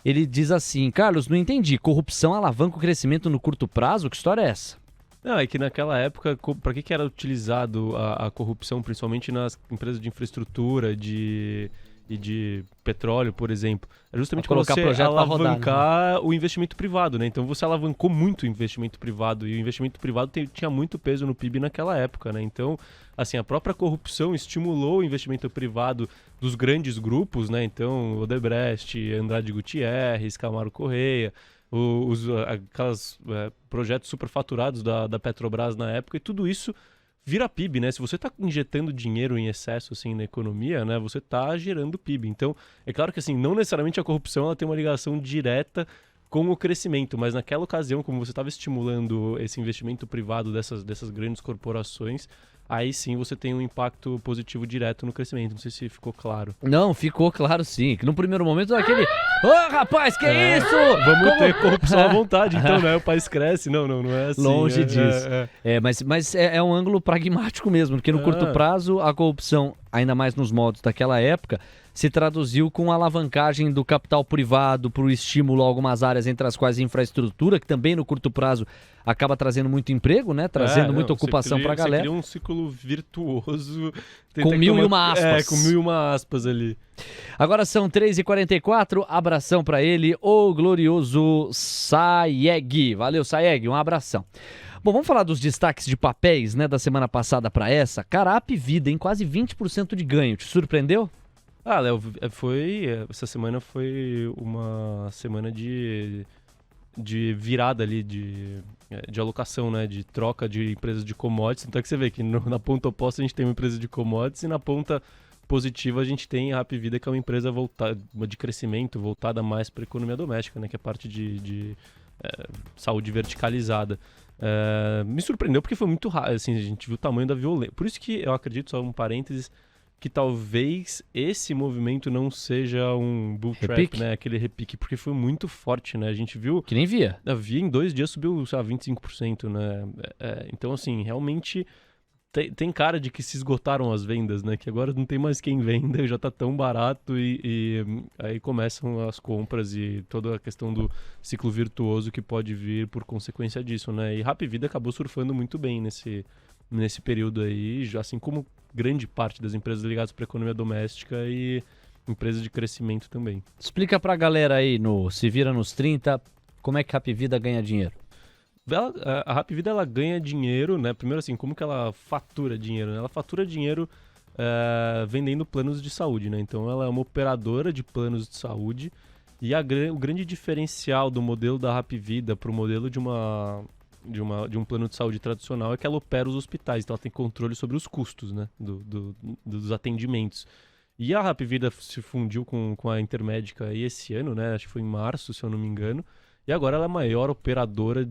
Ele diz assim: Carlos, não entendi, corrupção alavanca o crescimento no curto prazo? Que história é essa? Não, é que naquela época, para que era utilizado a corrupção, principalmente nas empresas de infraestrutura e de petróleo, por exemplo? É justamente para você alavancar o investimento privado, né? Então você alavancou muito o investimento privado, e o investimento privado tinha muito peso no PIB naquela época, né? Então, assim, a própria corrupção estimulou o investimento privado dos grandes grupos, né? Então, Odebrecht, Andrade Gutierrez, Camargo Correia, aqueles projetos superfaturados da Petrobras na época, e tudo isso vira PIB, né? Se você está injetando dinheiro em excesso assim na economia, né, você está gerando PIB. Então, é claro que assim, não necessariamente a corrupção ela tem uma ligação direta com o crescimento, mas naquela ocasião, como você estava estimulando esse investimento privado dessas grandes corporações, aí sim você tem um impacto positivo direto no crescimento. Não sei se ficou claro. Não, ficou claro sim. Que no primeiro momento aquele... Ô, rapaz, que é isso? Vamos ter corrupção à vontade, então, né? O país cresce. Não é assim. Longe disso. Mas é um ângulo pragmático mesmo, porque no curto prazo a corrupção, ainda mais nos modos daquela época, se traduziu com a alavancagem do capital privado para o estímulo a algumas áreas, entre as quais a infraestrutura, que também no curto prazo acaba trazendo muito emprego, né? Trazendo muita ocupação para a galera. Você cria um ciclo virtuoso. Com 1001 aspas. Com 1001 aspas ali. Agora são 3h44, abração para ele, o glorioso Sayeg. Valeu, Sayeg, um abração. Bom, vamos falar dos destaques de papéis, né, da semana passada para essa. Carap Vida, em quase 20% de ganho. Te surpreendeu? Léo, essa semana foi uma semana de virada ali, de alocação, né, de troca de empresas de commodities. Então é que você vê que na ponta oposta a gente tem uma empresa de commodities e na ponta positiva a gente tem a Rap Vida, que é uma empresa de crescimento, voltada mais para a economia doméstica, né, que é parte de saúde verticalizada. Me surpreendeu porque foi muito raro, assim, a gente viu o tamanho da violência. Por isso que eu acredito, só um parênteses, que talvez esse movimento não seja um bull trap, né? Aquele repique, porque foi muito forte, né? A gente viu... Que nem via. Via em 2 dias subiu, sei lá, 25%, né? Então, assim, realmente tem cara de que se esgotaram as vendas, né? Que agora não tem mais quem venda, já tá tão barato e aí começam as compras e toda a questão do ciclo virtuoso que pode vir por consequência disso, né? E Rap Vida acabou surfando muito bem nesse período aí, assim como grande parte das empresas ligadas para a economia doméstica e empresas de crescimento também. Explica pra galera aí no Se Vira nos 30, como é que a Rap Vida ganha dinheiro? A Rap Vida ela ganha dinheiro, né? Primeiro assim, como que ela fatura dinheiro? Ela fatura dinheiro vendendo planos de saúde, né? Então ela é uma operadora de planos de saúde e o grande diferencial do modelo da Rap Vida para o modelo de um plano de saúde tradicional é que ela opera os hospitais, então ela tem controle sobre os custos, né, dos atendimentos. E a Rap Vida se fundiu com a Intermédica aí esse ano, né, acho que foi em março, se eu não me engano, E agora ela é a maior operadora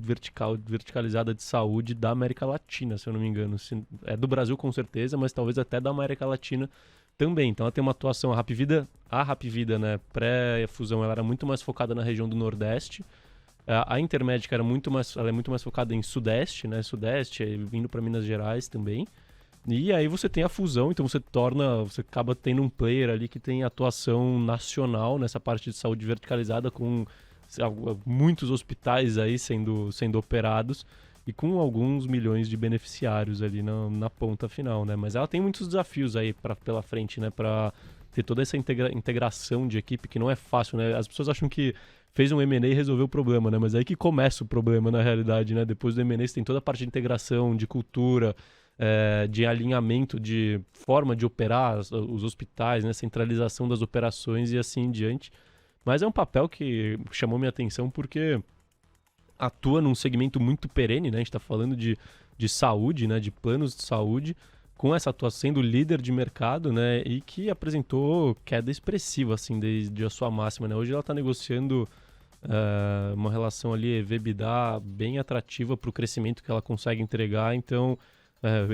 verticalizada de saúde da América Latina, se eu não me engano. É do Brasil com certeza, mas talvez até da América Latina também. Então ela tem uma atuação, a Hapvida, né, pré-fusão, ela era muito mais focada na região do Nordeste. A Intermédica ela é muito mais focada em Sudeste, né, Sudeste, vindo para Minas Gerais também. E aí você tem a fusão, então você acaba tendo um player ali que tem atuação nacional nessa parte de saúde verticalizada, com muitos hospitais aí sendo operados e com alguns milhões de beneficiários ali na ponta final, né? Mas ela tem muitos desafios aí pela frente, né? Para ter toda essa integração de equipe que não é fácil, né? As pessoas acham que fez um M&A e resolveu o problema, né? Mas é aí que começa o problema na realidade, né? Depois do M&A você tem toda a parte de integração, de cultura, de alinhamento, de forma de operar os hospitais, né? Centralização das operações e assim em diante. Mas é um papel que chamou minha atenção porque atua num segmento muito perene, né? A gente está falando de saúde, né? De planos de saúde, com essa atuação sendo líder de mercado, né? E que apresentou queda expressiva, assim, desde a sua máxima, né? Hoje ela está negociando uma relação ali EV/EBITDA bem atrativa para o crescimento que ela consegue entregar, então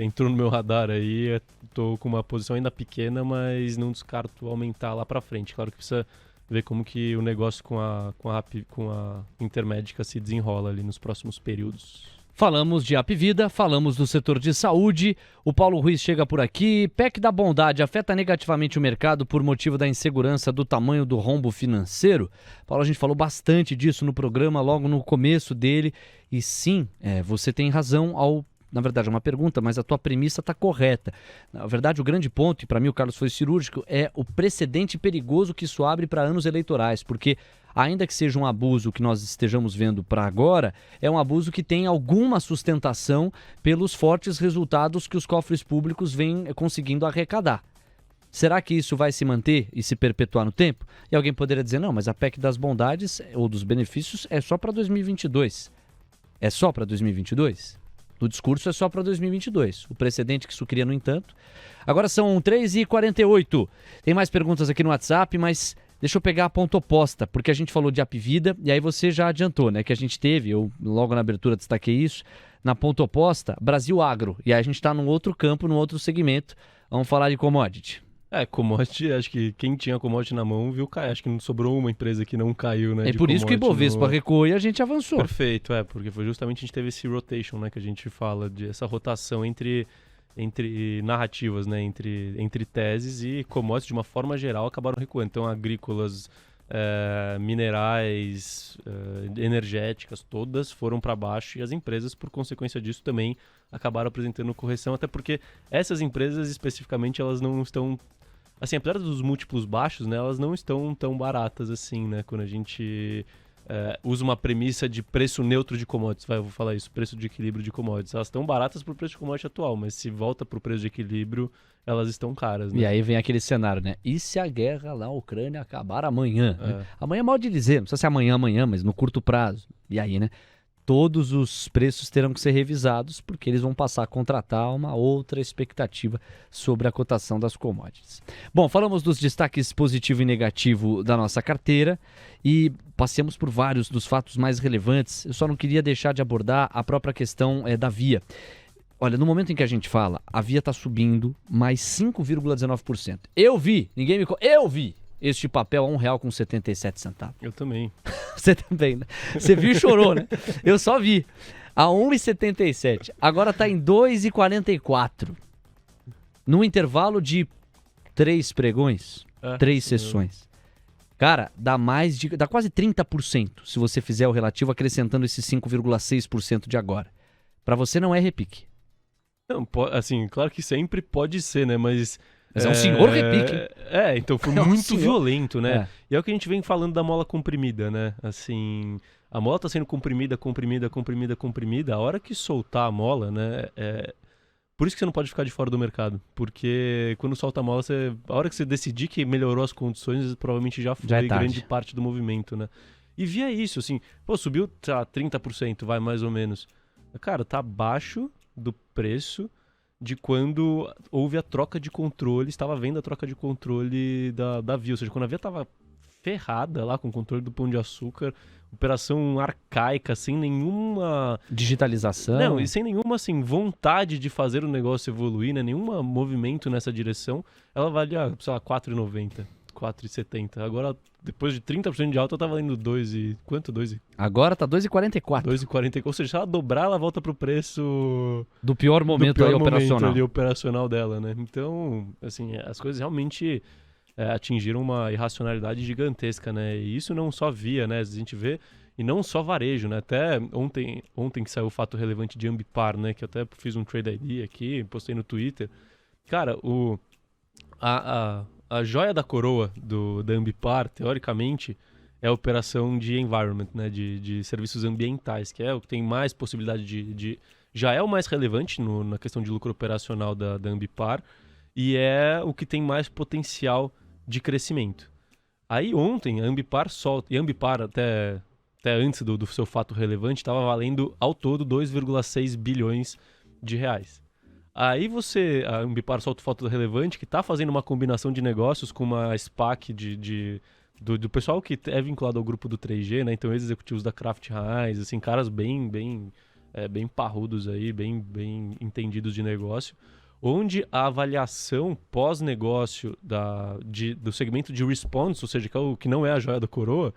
entrou no meu radar aí, estou com uma posição ainda pequena, mas não descarto aumentar lá para frente. Claro que precisa ver como que o negócio com a Intermédica se desenrola ali nos próximos períodos. Falamos de Hapvida, falamos do setor de saúde. O Paulo Ruiz chega por aqui. PEC da bondade afeta negativamente o mercado por motivo da insegurança do tamanho do rombo financeiro? Paulo, a gente falou bastante disso no programa, logo no começo dele. E sim, você tem razão na verdade é uma pergunta, mas a tua premissa está correta. Na verdade, o grande ponto, e para mim o Carlos foi cirúrgico, é o precedente perigoso que isso abre para anos eleitorais, porque ainda que seja um abuso que nós estejamos vendo para agora, é um abuso que tem alguma sustentação pelos fortes resultados que os cofres públicos vêm conseguindo arrecadar. Será que isso vai se manter e se perpetuar no tempo? E alguém poderia dizer, não, mas a PEC das bondades ou dos benefícios é só para 2022. É só para 2022? O discurso é só para 2022. O precedente que isso cria, no entanto. Agora são 3h48. Tem mais perguntas aqui no WhatsApp, mas deixa eu pegar a ponta oposta, porque a gente falou de Hapvida e aí você já adiantou, né? Que a gente teve, eu logo na abertura destaquei isso, na ponta oposta, Brasil Agro. E aí a gente está num outro campo, num outro segmento. Vamos falar de commodity. Commodity, acho que quem tinha commodity na mão viu cair. Acho que não sobrou uma empresa que não caiu, né? É por isso que o Ibovespa recuou e a gente avançou. Perfeito, porque foi justamente a gente teve esse rotation, né? Que a gente fala, essa rotação entre narrativas, né? Entre teses, e commodities, de uma forma geral, acabaram recuando. Então, agrícolas, minerais, energéticas, todas foram para baixo, e as empresas, por consequência disso, também acabaram apresentando correção, até porque essas empresas, especificamente, elas não estão... Assim, apesar dos múltiplos baixos, né, elas não estão tão baratas assim, né? Quando a gente usa uma premissa de preço neutro de commodities, eu vou falar isso, preço de equilíbrio de commodities. Elas estão baratas para o preço de commodity atual, mas se volta para o preço de equilíbrio, elas estão caras, né? E aí vem aquele cenário, né? E se a guerra lá na Ucrânia acabar amanhã? Né? Amanhã é mal de dizer, não precisa ser amanhã, mas no curto prazo. E aí, né? Todos os preços terão que ser revisados, porque eles vão passar a contratar uma outra expectativa sobre a cotação das commodities. Bom, falamos dos destaques positivo e negativo da nossa carteira e passemos por vários dos fatos mais relevantes. Eu só não queria deixar de abordar a própria questão da Via. Olha, no momento em que a gente fala, a Via está subindo mais 5,19%. Eu vi este papel a R$1,77. Eu também. Você também, né? Você viu e chorou, né? Eu só vi. A 1,77. Agora tá em 2,44. Num intervalo de 3 pregões, 3 sessões. Cara, dá quase 30% se você fizer o relativo acrescentando esses 5,6% de agora. Pra você não é repique. Não, assim, claro que sempre pode ser, né? Mas é um senhor repique. Então foi muito violento, né? E é o que a gente vem falando da mola comprimida, né? Assim, a mola tá sendo comprimida. A hora que soltar a mola, né? Por isso que você não pode ficar de fora do mercado. Porque quando solta a mola, a hora que você decidir que melhorou as condições, provavelmente já foi grande parte do movimento, né? E via isso, assim, subiu 30%, vai mais ou menos. Cara, tá abaixo do preço de quando houve a troca de controle, estava vendo a troca de controle da Via, ou seja, quando a Via estava ferrada lá com o controle do Pão de Açúcar, operação arcaica, sem nenhuma... Digitalização. Não, e sem nenhuma, assim, vontade de fazer o negócio evoluir, né? Nenhum movimento nessa direção. Ela valia, sei lá, R$4,90, R$4,70. Agora, depois de 30% de alta, tá valendo 2 e... Quanto? 2 e... Agora tá 2,44. 2,40. Ou seja, se ela dobrar, ela volta pro preço... Do pior momento aí operacional. Ali, operacional dela, né? Então, assim, as coisas realmente atingiram uma irracionalidade gigantesca, né? E isso não só via, né? A gente vê, e não só varejo, né? Até ontem que saiu o fato relevante de Ambipar, né? Que eu até fiz um Trade ID aqui, postei no Twitter. Cara, a joia da coroa da Ambipar, teoricamente, é a operação de environment, né? De serviços ambientais, que é o que tem mais possibilidade já é o mais relevante na questão de lucro operacional da Ambipar e é o que tem mais potencial de crescimento. Aí ontem a Ambipar solta, e a Ambipar até antes do seu fato relevante estava valendo ao todo 2,6 bilhões de reais. Aí a Ambipar solta o fato relevante que está fazendo uma combinação de negócios com uma SPAC do pessoal que é vinculado ao grupo do 3G, né? Então executivos da Kraft Heinz, assim, caras bem parrudos aí, bem entendidos de negócio, onde a avaliação pós-negócio do segmento de response, ou seja, que não é a joia da coroa,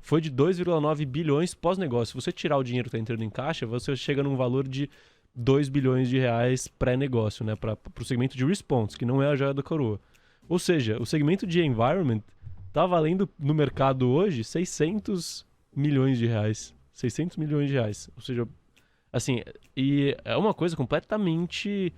foi de 2,9 bilhões pós-negócio. Se você tirar o dinheiro que está entrando em caixa, você chega num valor de 2 bilhões de reais pré-negócio, né, para o segmento de response, que não é a joia da coroa. Ou seja, o segmento de environment está valendo no mercado hoje 600 milhões de reais. 600 milhões de reais. Ou seja, assim, e é uma coisa completamente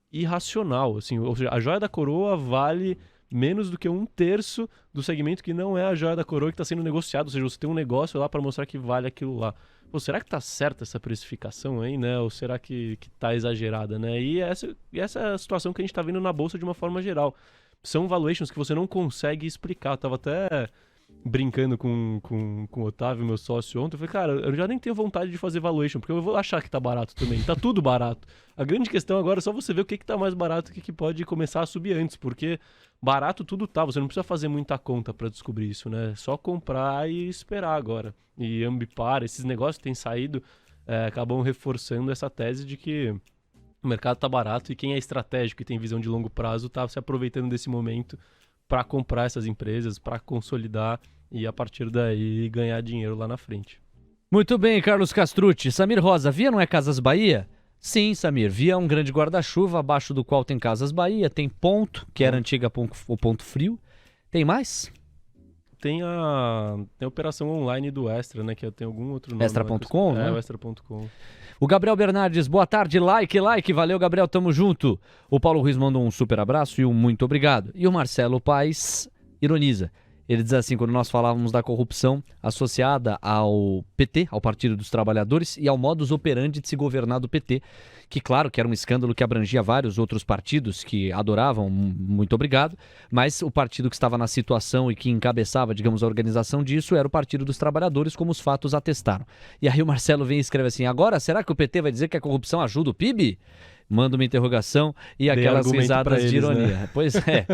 irracional, assim, ou seja, a joia da coroa vale menos do que 1/3 do segmento que não é a joia da coroa que está sendo negociado, ou seja, você tem um negócio lá para mostrar que vale aquilo lá. Pô, será que tá certa essa precificação aí, né? Ou será que tá exagerada, né? E essa é a situação que a gente tá vendo na bolsa de uma forma geral. São valuations que você não consegue explicar. Eu tava até brincando com o Otávio, meu sócio, ontem. Eu falei, cara, eu já nem tenho vontade de fazer valuation, porque eu vou achar que tá barato também. Tá tudo barato. A grande questão agora é só você ver o que tá mais barato e o que pode começar a subir antes, porque barato tudo tá. Você não precisa fazer muita conta para descobrir isso, né? É só comprar e esperar agora. E Ambipar, esses negócios que têm saído, acabam reforçando essa tese de que o mercado tá barato e quem é estratégico e tem visão de longo prazo tá se aproveitando desse momento para comprar essas empresas, para consolidar e a partir daí ganhar dinheiro lá na frente. Muito bem, Carlos Castrucci. Samir Rosa, Via não é Casas Bahia? Sim, Samir. Via é um grande guarda-chuva, abaixo do qual tem Casas Bahia, tem Ponto, que era antiga o Ponto Frio. Tem mais? Tem a operação online do Extra, né? Que tem algum outro nome. Extra.com, né? O Extra.com. O Gabriel Bernardes, boa tarde, like. Valeu, Gabriel, tamo junto. O Paulo Ruiz mandou um super abraço e um muito obrigado. E o Marcelo Paes ironiza. Ele diz assim, quando nós falávamos da corrupção associada ao PT, ao Partido dos Trabalhadores, e ao modus operandi de se governar do PT, que claro que era um escândalo que abrangia vários outros partidos que adoravam, muito obrigado, mas o partido que estava na situação e que encabeçava, digamos, a organização disso era o Partido dos Trabalhadores, como os fatos atestaram. E aí o Marcelo vem e escreve assim, agora será que o PT vai dizer que a corrupção ajuda o PIB? Manda uma interrogação e aquelas risadas de ironia. Né? Pois é,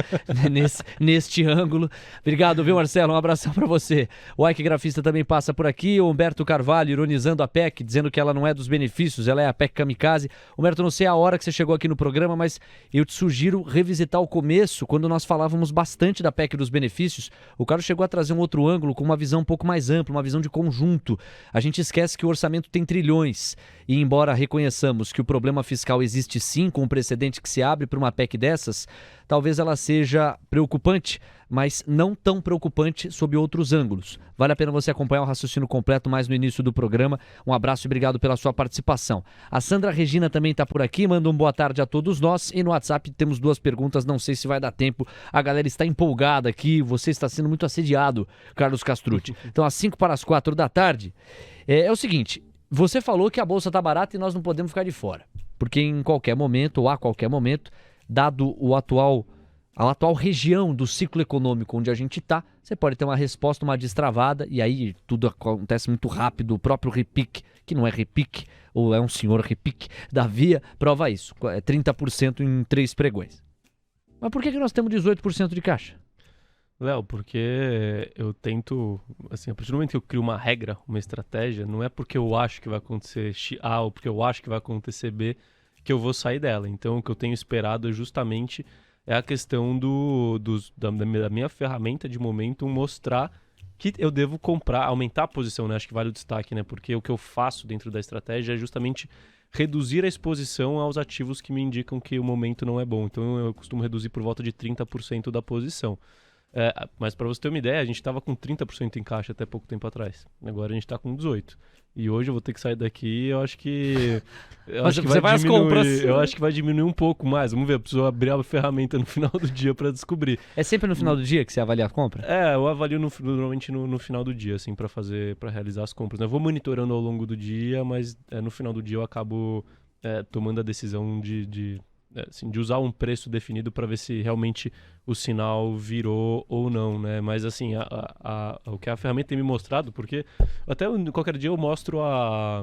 neste ângulo. Obrigado, viu, Marcelo? Um abração para você. O Ike Grafista também passa por aqui. O Humberto Carvalho ironizando a PEC, dizendo que ela não é dos benefícios, ela é a PEC kamikaze. Humberto, não sei a hora que você chegou aqui no programa, mas eu te sugiro revisitar o começo, quando nós falávamos bastante da PEC dos benefícios. O Carlos chegou a trazer um outro ângulo com uma visão um pouco mais ampla, uma visão de conjunto. A gente esquece que o orçamento tem trilhões e, embora reconheçamos que o problema fiscal existe sim, com o precedente que se abre para uma PEC dessas, talvez ela seja preocupante, mas não tão preocupante sob outros ângulos. Vale a pena você acompanhar o raciocínio completo mais no início do programa. Um abraço e obrigado pela sua participação. A Sandra Regina também está por aqui, manda um boa tarde a todos nós. E no WhatsApp temos 2 perguntas, não sei se vai dar tempo. A galera está empolgada aqui, você está sendo muito assediado, Carlos Castrucci. Então, às 5 para as 4 da tarde, é o seguinte, você falou que a bolsa está barata e nós não podemos ficar de fora. Porque em qualquer momento, ou a qualquer momento, dado a atual região do ciclo econômico onde a gente está, você pode ter uma resposta, uma destravada, e aí tudo acontece muito rápido. O próprio repique, que não é repique, ou é um senhor repique, da Via, prova isso. É 30% em 3 pregões. Mas por que nós temos 18% de caixa? Léo, porque eu tento, assim, a partir do momento que eu crio uma regra, uma estratégia, não é porque eu acho que vai acontecer A ou porque eu acho que vai acontecer B que eu vou sair dela. Então, o que eu tenho esperado justamente é a questão da minha ferramenta de momento mostrar que eu devo comprar, aumentar a posição, né? Acho que vale o destaque, né? Porque o que eu faço dentro da estratégia é justamente reduzir a exposição aos ativos que me indicam que o momento não é bom. Então, eu costumo reduzir por volta de 30% da posição. Mas para você ter uma ideia, a gente estava com 30% em caixa até pouco tempo atrás. Agora a gente está com 18%. E hoje eu vou ter que sair daqui, eu acho que vai diminuir. Eu acho que vai diminuir um pouco mais. Vamos ver, eu preciso abrir a ferramenta no final do dia para descobrir. É sempre no final do dia que você avalia a compra? Eu avalio normalmente no final do dia, assim, para realizar as compras. Eu vou monitorando ao longo do dia, mas no final do dia eu acabo tomando a decisão de usar um preço definido para ver se realmente o sinal virou ou não, né? Mas assim, o que a ferramenta tem me mostrado, porque até qualquer dia eu mostro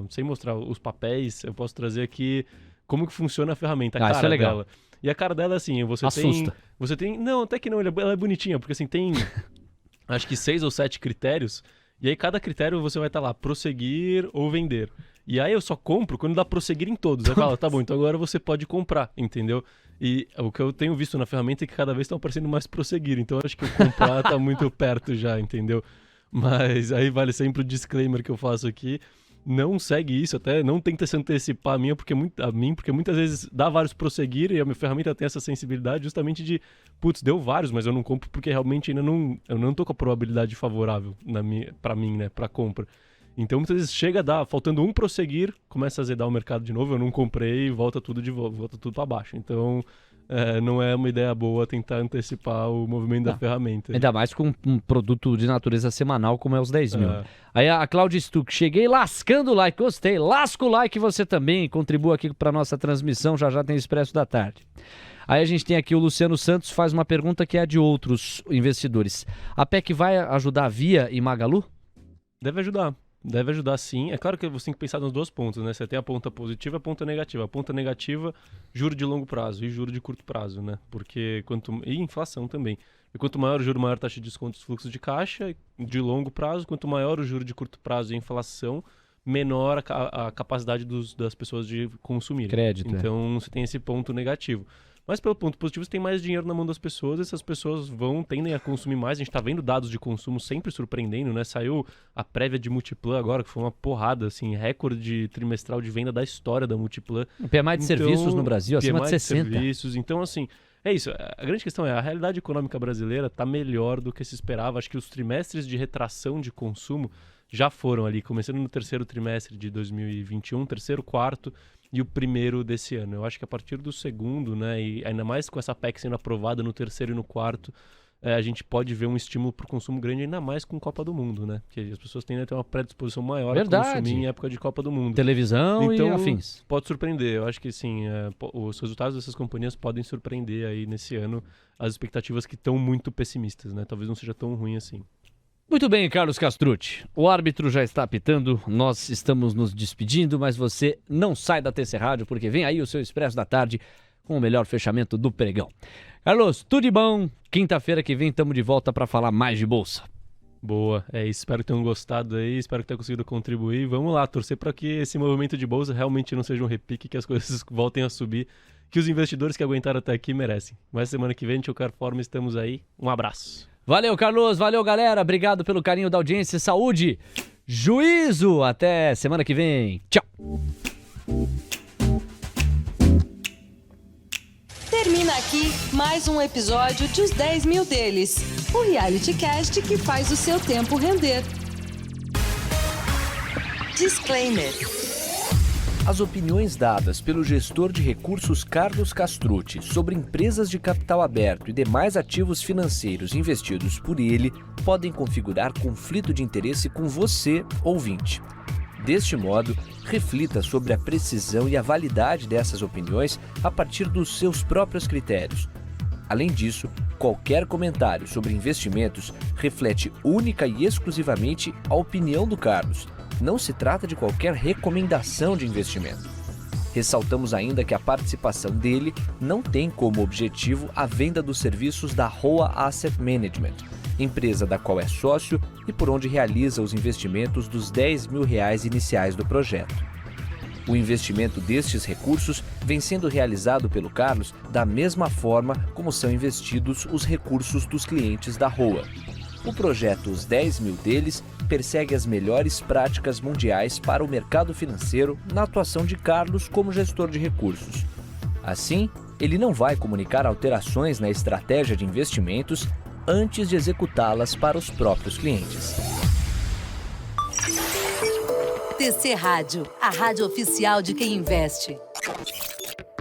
sem mostrar os papéis, eu posso trazer aqui como que funciona a ferramenta, a cara isso é legal. dela. E a cara dela, assim, Assusta. Você tem... Não, até que não, ela é bonitinha, porque assim, tem acho que 6 ou 7 critérios, e aí cada critério você vai estar lá, prosseguir ou vender. E aí eu só compro quando dá prosseguir em todos. Aí fala, tá bom, então agora você pode comprar, entendeu? E o que eu tenho visto na ferramenta é que cada vez estão aparecendo mais prosseguir. Então eu acho que o comprar tá muito perto já, entendeu? Mas aí vale sempre o disclaimer que eu faço aqui. Não segue isso, até não tenta se antecipar a mim, porque muitas vezes dá vários prosseguir e a minha ferramenta tem essa sensibilidade justamente de, deu vários, mas eu não compro porque realmente ainda eu não tô com a probabilidade favorável pra mim, né, pra compra. Então muitas vezes chega a dar, faltando um prosseguir, começa a azedar o mercado de novo, eu não comprei e volta tudo para baixo. Então não é uma ideia boa tentar antecipar o movimento da ferramenta. Ainda mais com um produto de natureza semanal como é os 10 mil. Aí a Cláudia Stuck, cheguei lascando o like, gostei, lasca o like você também, contribua aqui para nossa transmissão, já tem Expresso da Tarde. Aí a gente tem aqui o Luciano Santos, faz uma pergunta que é de outros investidores. A PEC vai ajudar a Via e Magalu? Deve ajudar sim. É claro que você tem que pensar nos dois pontos, né? Você tem a ponta positiva e a ponta negativa. A ponta negativa, juro de longo prazo e juro de curto prazo, né? E inflação também. E quanto maior o juro, maior a taxa de desconto dos fluxos de caixa de longo prazo. Quanto maior o juro de curto prazo e a inflação, menor a capacidade das pessoas de consumir. Crédito. Então você tem esse ponto negativo. Mas pelo ponto positivo, você tem mais dinheiro na mão das pessoas, essas pessoas tendem a consumir mais. A gente tá vendo dados de consumo sempre surpreendendo, né? Saiu a prévia de Multiplan agora, que foi uma porrada, assim, recorde trimestral de venda da história da Multiplan. O PMI de serviços no Brasil, acima de 60. Serviços. Então, assim, é isso. A grande questão é, a realidade econômica brasileira tá melhor do que se esperava. Acho que os trimestres de retração de consumo já foram ali, começando no terceiro trimestre de 2021, terceiro, quarto, e o primeiro desse ano. Eu acho que a partir do segundo, né, e ainda mais com essa PEC sendo aprovada no terceiro e no quarto, a gente pode ver um estímulo para o consumo grande, ainda mais com Copa do Mundo, né? Porque as pessoas tendem a ter uma predisposição maior a consumir em época de Copa do Mundo. Televisão então, e afins. Pode surpreender. Eu acho que sim, os resultados dessas companhias podem surpreender aí nesse ano as expectativas que estão muito pessimistas, né? Talvez não seja tão ruim assim. Muito bem, Carlos Castrucci. O árbitro já está apitando, nós estamos nos despedindo, mas você não sai da TC Rádio, porque vem aí o seu Expresso da Tarde com o melhor fechamento do pregão. Carlos, tudo de bom. Quinta-feira que vem estamos de volta para falar mais de bolsa. Boa, espero que tenham gostado aí, espero que tenham conseguido contribuir. Vamos lá, torcer para que esse movimento de bolsa realmente não seja um repique, que as coisas voltem a subir, que os investidores que aguentaram até aqui merecem. Mas semana que vem, de qualquer forma, estamos aí. Um abraço. Valeu, Carlos. Valeu, galera. Obrigado pelo carinho da audiência. Saúde, juízo. Até semana que vem. Tchau. Termina aqui mais um episódio de Os 10 Mil Deles, o reality cast que faz o seu tempo render. Disclaimer. As opiniões dadas pelo gestor de recursos Carlos Castrucci sobre empresas de capital aberto e demais ativos financeiros investidos por ele podem configurar conflito de interesse com você, ouvinte. Deste modo, reflita sobre a precisão e a validade dessas opiniões a partir dos seus próprios critérios. Além disso, qualquer comentário sobre investimentos reflete única e exclusivamente a opinião do Carlos. Não se trata de qualquer recomendação de investimento. Ressaltamos ainda que a participação dele não tem como objetivo a venda dos serviços da Roa Asset Management empresa da qual é sócio e por onde realiza os investimentos dos R$10 mil iniciais do projeto. O investimento destes recursos vem sendo realizado pelo Carlos da mesma forma como são investidos os recursos dos clientes da Roa. O projeto Os 10 Mil deles persegue as melhores práticas mundiais para o mercado financeiro na atuação de Carlos como gestor de recursos. Assim, ele não vai comunicar alterações na estratégia de investimentos antes de executá-las para os próprios clientes. TC Rádio, a rádio oficial de quem investe.